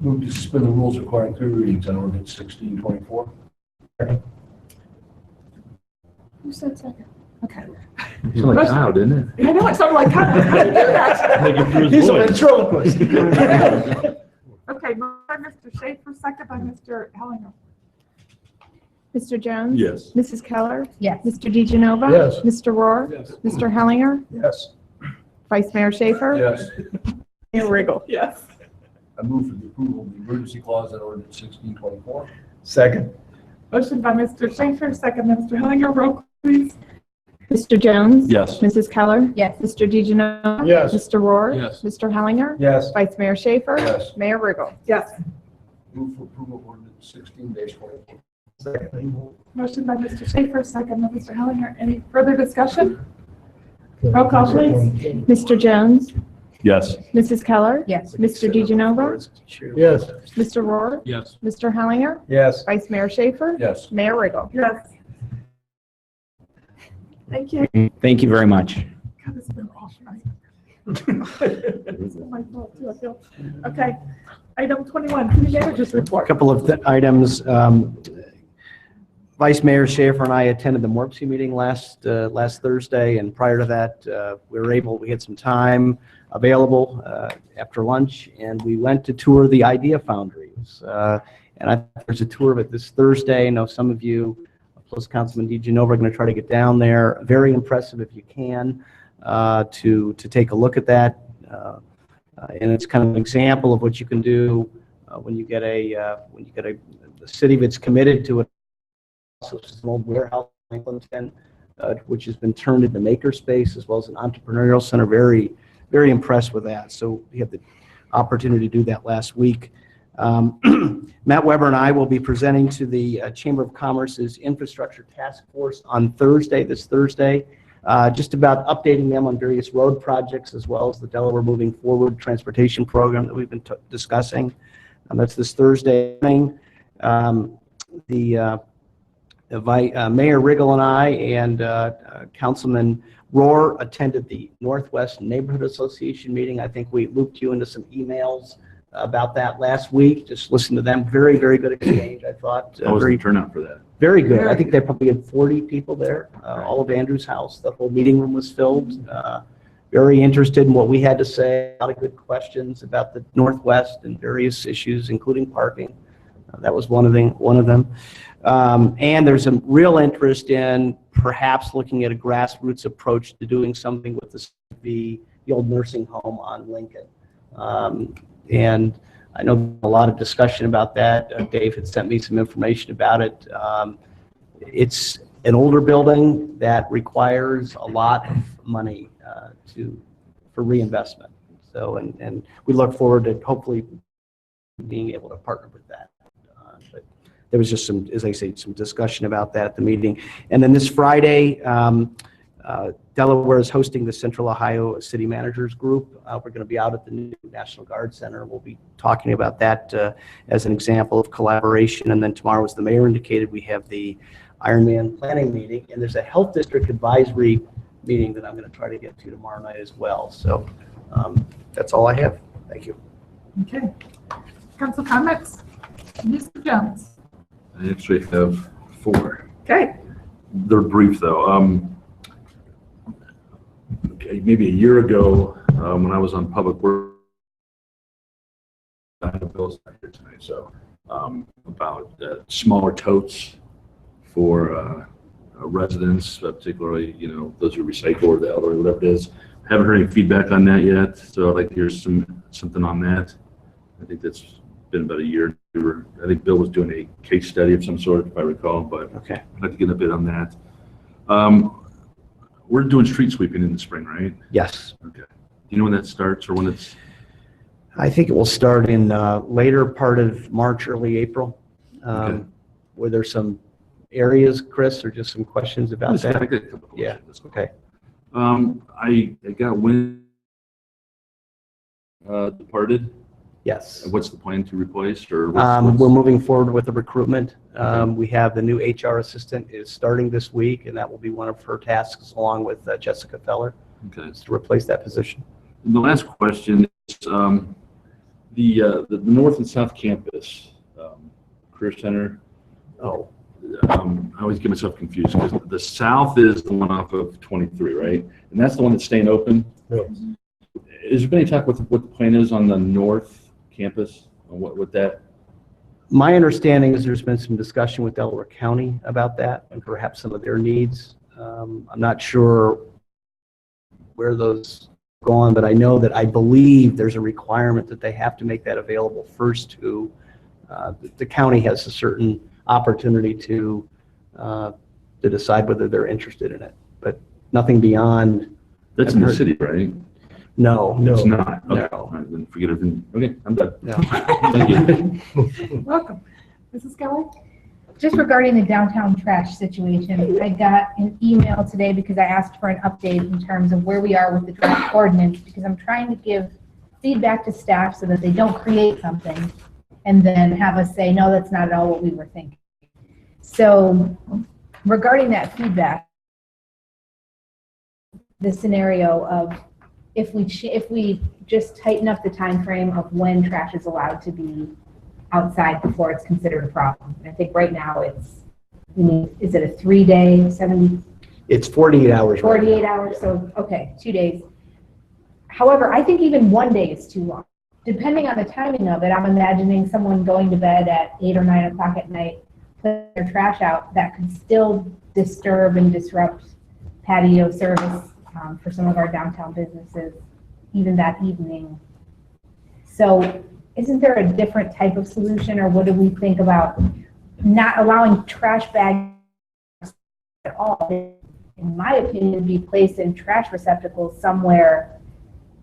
Move to suspend the rules requiring three readings on ordinance 1624. Who said second? Okay. It's like Kyle, didn't it? I know, it sounded like Kyle. How do you do that? He's a ventriloquist. Okay, moved by Mr. Schaefer, second by Mr. Hellinger. Mr. Jones? Yes. Mrs. Keller? Yes. Mr. DeGenova? Yes. Mr. Rohr? Yes. Mr. Hellinger? Yes. Vice Mayor Schaefer? Yes. Mayor Riggle? Yes. I move for the approval of the emergency clause in ordinance 1624. Second. Motion by Mr. Schaefer, second by Mr. Hellinger. Roll, call, please. Mr. Jones? Yes. Mrs. Keller? Yes. Mr. DeGenova? Yes. Mr. Rohr? Yes. Mr. Hellinger? Yes. Vice Mayor Schaefer? Yes. Mayor Riggle? Yes. Move for approval of ordinance 16-24. Motion by Mr. Schaefer, second by Mr. Hellinger. Any further discussion? Roll call, please. Mr. Jones? Yes. Mrs. Keller? Yes. Mr. DeGenova? Yes. Mr. Rohr? Yes. Mr. Hellinger? Yes. Vice Mayor Schaefer? Yes. Mayor Riggle? Yes. Thank you. Thank you very much. God, it's been off night. It's my fault too, I feel. Okay. Item 21, city manager's A report. couple of items. Vice Mayor Schaefer and I attended the MORPC meeting last Thursday, and prior to that, we had some time available after lunch, and we went to tour the Idea Foundries. And there's a tour of it this Thursday. I know some of you, plus Councilman DeGenova, are going to try to get down there. Very impressive if you can to take a look at that. And it's kind of an example of what you can do when you get a city that's committed to it. So it's an old warehouse in Lincoln, which has been turned into makerspace as well as an entrepreneurial center. Very, very impressed with that. So we had the opportunity to do that last week. Matt Weber and I will be presenting to the Chamber of Commerce's Infrastructure Task Force on this Thursday, just about updating them on various road projects as well as the Delaware Moving Forward transportation program that we've been discussing. That's this Thursday evening. Mayor Riggle and I and Councilman Rohr attended the Northwest Neighborhood Association meeting. I think we looped you into some emails about that last week. Just listen to them. Very, very good exchange, I thought. How was the turnout for that? Very good. I think they probably had 40 people there, all of Andrew's house. The whole meeting room was filled. Very interested in what we had to say. A lot of good questions about the Northwest and various issues, including parking. That was one of them. And there's a real interest in perhaps looking at a grassroots approach to doing something with the old nursing home on Lincoln. And I know a lot of discussion about that. Dave had sent me some information about it. It's an older building that requires a lot of money for reinvestment. So, and we look forward to hopefully being able to partner with that. But there was just some, as I say, some discussion about that at the meeting. And then this Friday, Delaware is hosting the Central Ohio City Managers Group. We're going to be out at the new National Guard Center. We'll be talking about that as an example of collaboration. And then tomorrow, as the mayor indicated, we have the Ironman planning meeting, and there's a health district advisory meeting that I'm going to try to get to tomorrow night as well. So that's all I have. Thank you. Okay. Council comments? Mr. Jones? I actually have 4. Okay. They're brief, though. Maybe a year ago, when I was on Public Works, I have bills not here tonight, so about smaller totes for residents, particularly, those who recycle or the elderly, whatever it is. Haven't heard any feedback on that yet, so I'd like to hear something on that. I think that's been about a year. I think Bill was doing a case study of some sort, if I recall, but okay. I'd like to get a bit on that. We're doing street sweeping in the spring, right? Yes. Okay. Do you know when that starts or when it's? I think it will start in later part of March, early April. Okay. Were there some areas, Chris, or just some questions about Just that? I got a couple Yeah. questions. Okay. I got wind departed. Yes. What's the plan to replace or? We're moving forward with the recruitment. We have the new HR assistant is starting this week, and that will be one of her tasks along with Jessica Feller. Okay. Is to replace that position. And the last question is the North and South Campus Career Center. Oh. I always get myself confused because the South is the one off of 23, right? And that's the one that's staying open. Yes. Has there been any talk with what the plan is on the North Campus? On what that? My understanding is there's been some discussion with Delaware County about that and perhaps some of their needs. I'm not sure where those go on, but I know that I believe there's a requirement that they have to make that available first to, the county has a certain opportunity to decide whether they're interested in it, but nothing beyond. That's in the city, right? No. It's not. Okay. No. All right, then forget everything. Okay, I'm done. No. Thank you. Welcome. Mrs. Kelly? Just regarding the downtown trash situation, I got an email today because I asked for an update in terms of where we are with the draft ordinance, because I'm trying to give feedback to staff so that they don't create something and then have us say, no, that's not at all what we were thinking. So regarding that feedback, the scenario of if we just tighten up the time frame of when trash is allowed to be outside before it's considered a problem. And I think right now is it a 3-day, 70? It's 48 hours. 48 hours, so, okay, 2 days. However, I think even 1 day is too long. Depending on the timing of it, I'm imagining someone going to bed at 8 or 9 o'clock at night, putting their trash out, that could still disturb and disrupt patio service for some of our downtown businesses, even that evening. So isn't there a different type of solution, or what do we think about not allowing trash bags at all? In my opinion, be placed in trash receptacles somewhere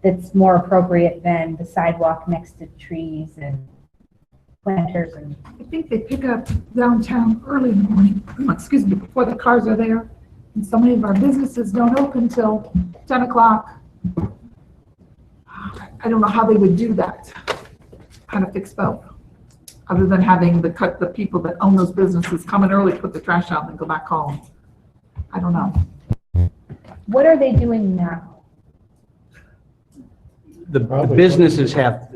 that's more appropriate than the sidewalk next to trees and planters. And I think they pick up downtown early in the morning, excuse me, before the cars are there. And so many of our businesses don't open till 10 o'clock. I don't know how they would do that, how to fix both, other than having the people that own those businesses come in early, put the trash out, and then go back home. I don't know. what are they doing now? The businesses have,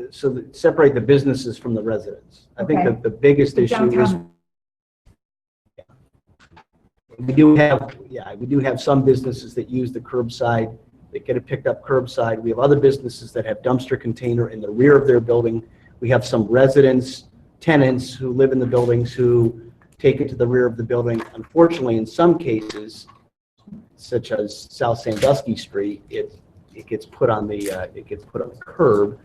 separate the businesses from the residents. I think Okay. that the biggest The issue is, downtown. we do have some businesses that use the curbside, that get it picked up curbside. We have other businesses that have dumpster container in the rear of their building. We have some residents, tenants who live in the buildings who take it to the rear of the building. Unfortunately, in some cases, such as South Sandusky Street, it gets put on the curb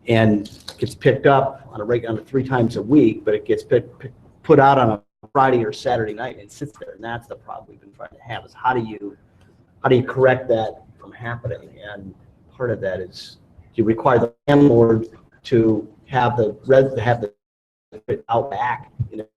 and gets picked up on a 3 times a week, but it gets put out on a Friday or Saturday night and sits there, and that's the problem we've been trying to have, is how do you correct that from happening? And part of that is you require the landlord to have the out back in an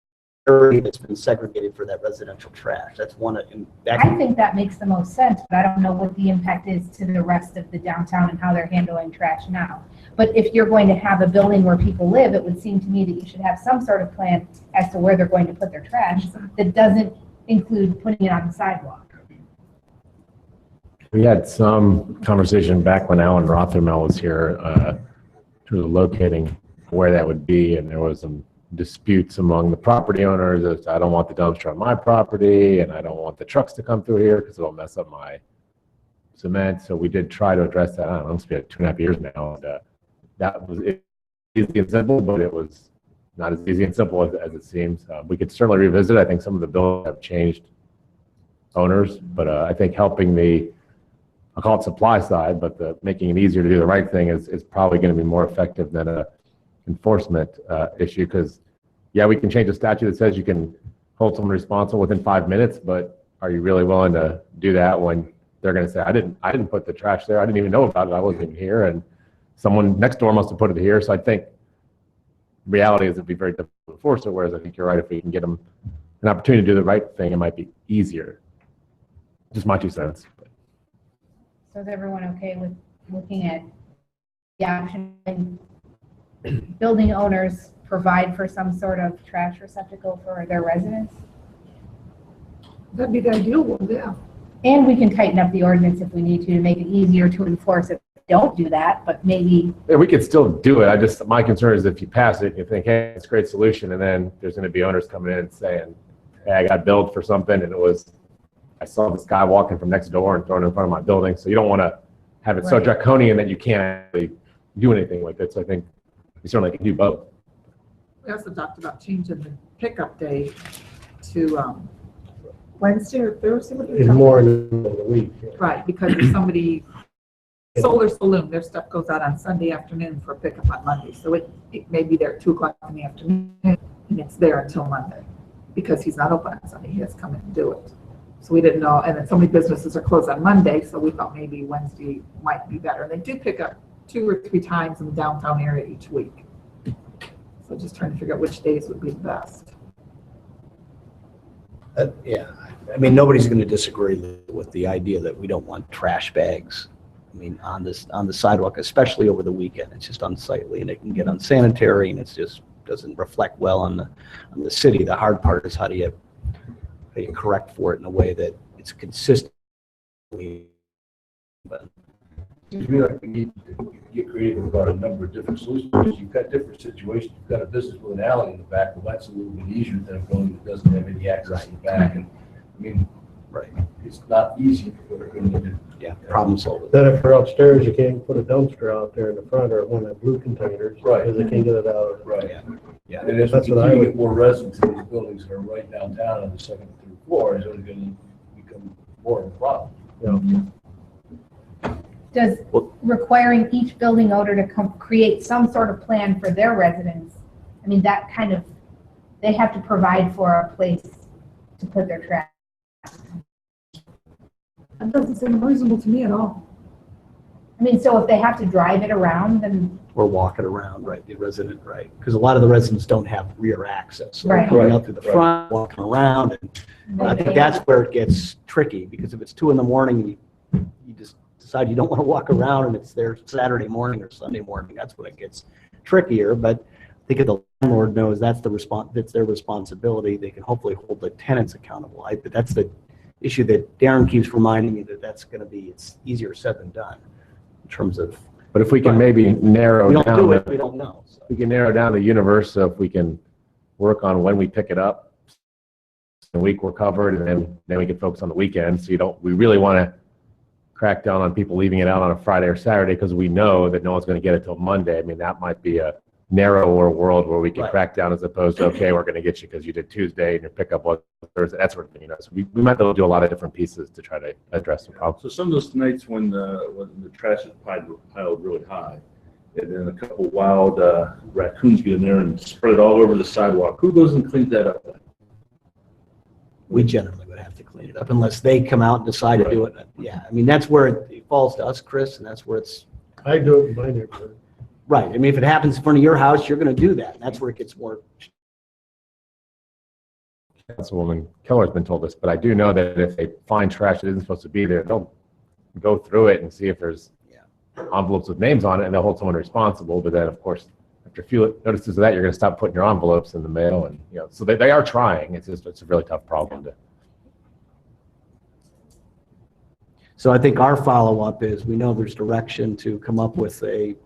area that's been segregated for that residential trash. That's one of, and that I think that makes the most sense, but I don't know what the impact is to the rest of the downtown and how they're handling trash now. But if you're going to have a building where people live, it would seem to me that you should have some sort of plan as to where they're going to put their trash that doesn't include putting it on the sidewalk. We had some conversation back when Alan Rothermel was here, sort of locating where that would be, and there was some disputes among the property owners as I don't want the dumpster on my property, and I don't want the trucks to come through here because it'll mess up my cement. So we did try to address that. I don't know, it's been 2.5 years now. And, that was easy and simple, but it was not as easy and simple as it seems. We could certainly revisit. I think some of the bills have changed owners, but I think helping I'll call it supply side, but making it easier to do the right thing is probably going to be more effective than a enforcement issue. Because yeah, we can change a statute that says you can hold someone responsible within 5 minutes, but are you really willing to do that when they're going to say, I didn't put the trash there, I didn't even know about it, I wasn't even here, and someone next door must have put it here. So I think reality is it'd be very difficult to enforce it, whereas I think you're right, if we can get them an opportunity to do the right thing, it might be easier. Just my 2 cents. So is everyone okay with looking at the option and building owners provide for some sort of trash receptacle for their residents? That'd be the ideal one, yeah. And we can tighten up the ordinance if we need to make it easier to enforce it. Don't do that, but maybe. Yeah, we could still do it. My concern is if you pass it, you think, hey, it's a great solution, and then there's going to be owners coming in and saying, hey, I got billed for something, and I saw this guy walking from next door and throwing it in front of my building. So you don't want to have it so Right. draconian that you can't actually do anything with it. So I think we certainly can do both. We also talked about changing the pickup day to Wednesday or Thursday. What did we It's talk more about? in the middle of the week. Yeah. Right, because if somebody, Solar Saloon, their stuff goes out on Sunday afternoon for pickup on Monday. So it may be there at 2:00 in the afternoon and it's there until Monday because he's not open on Sunday. He has to come in and do it. So we didn't know, and then so many businesses are closed on Monday, so we thought maybe Wednesday might be better. And they do pick up 2 or 3 times in the downtown area each week. So just trying to figure out which days would be the best. Yeah, I mean, nobody's going to disagree with the idea that we don't want trash bags. I mean, on the sidewalk, especially over the weekend, it's just unsightly and it can get unsanitary and it's just doesn't reflect well on the city. The hard part is how do you correct for it in a way that it's consistent. But Seems to me like we need to get creative about a number of different solutions. You've got different situations. You've got a business with an alley in the back, well, that's a little bit easier than a building that doesn't have any access in the back. And I mean, it's not easy, but we're going to need to. Problem solving. Then if you're upstairs, you can't put a dumpster out there in the front or one of the blue containers. Right. Because they can't get it out. Right. Yeah. And as we That's what I continue to would- get more residents in these buildings that are right downtown on the second and third floor, it's only going to become more of a problem. Does requiring each building owner to create some sort of plan for their residents, I mean, that kind of, they have to provide for a place to put their trash. That doesn't seem reasonable to me at all. I mean, so if they have to drive it around, then, Or walking around, right, the resident, right? Because a lot of the residents don't have rear access. So they're Right. coming out through the front, walking around, and I think that's where it gets tricky, because if it's 2 in the morning, you just decide you don't want to walk around and it's there Saturday morning or Sunday morning, that's when it gets trickier. But I think if the landlord knows that's their responsibility, they can hopefully hold the tenants accountable. But that's the issue that Darren keeps reminding me that's going to be, it's easier said than done in terms of. But if we can maybe narrow We down. don't do it, the- we don't know. So. We can narrow down the universe, so if we can work on when we pick it up, the week we're covered, and then we can focus on the weekend. So we really want to crack down on people leaving it out on a Friday or Saturday because we know that no one's going to get it till Monday. I mean, that might be a narrower world where we can crack down as opposed to, okay, we're going to get you because you did Tuesday and your pickup was Thursday, that sort of thing. So we might be able to do a lot of different pieces to try to address the problem. So some of those nights when the trash is piled really high, and then a couple wild raccoons get in there and spread it all over the sidewalk, who goes and cleans that up? We generally would have to clean it up unless they come out and decide to do it. Yeah, I mean, that's where it falls to us, Chris, and that's where it's. I do it in my neighborhood. Right, I mean, if it happens in front of your house, you're gonna do that, and that's where it gets more. Councilwoman Keller's been told this, but I do know that if they find trash that isn't supposed to be there, they'll go through it and see if there's envelopes with names on it, and they'll hold someone responsible. But then, of course, after a few notices of that, you're going to stop putting your envelopes in the mail, and so they are trying. It's a really tough problem to. So I think our follow-up is, we know there's direction to come up with a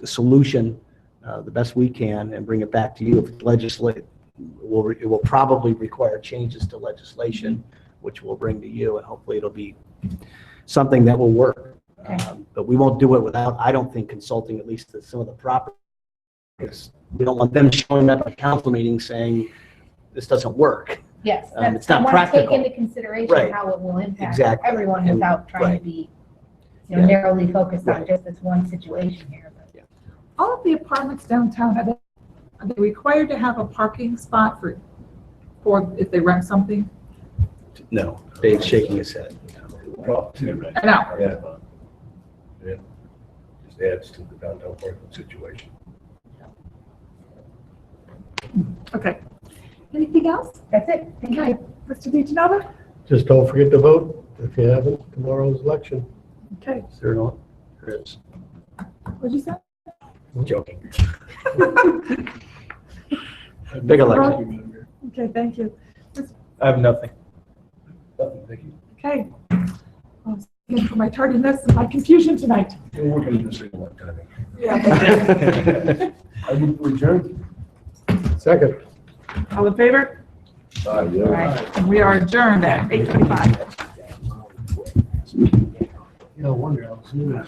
solution the best we can and bring it back to you. If legislate, it will probably require changes to legislation, which we'll bring to you, and hopefully it'll be something that will work. But we won't do it without, I don't think, consulting at least some of the property, because we don't want them showing up at council meetings saying this doesn't work. yes, It's that's, I not want to practical. take into consideration Right. how it will impact Exactly. everyone And- without trying right. to be, Yeah. narrowly focused on Right. just this one situation here. All of the apartments downtown, are they required to have a parking spot for if they rent something? No, Dave's shaking his head. Problem too, right? I know. Yeah. Yeah. Just adds to the downtown parking situation. Okay. Anything else? That's it. Thank Okay. Mr. DeGenova? Just don't forget to vote if you haven't, tomorrow's election. Okay. Is there not? There is. What'd you say? Joking. Big election. Okay, thank you. I have nothing. Nothing, thank you. Okay. Again, for my tardiness and my confusion tonight. We're working on this thing a long time. Yeah. I move to adjourn. Second. All in favor? Aye, yeah. All right. And we are adjourned at 8:25. Yeah, I wonder how soon.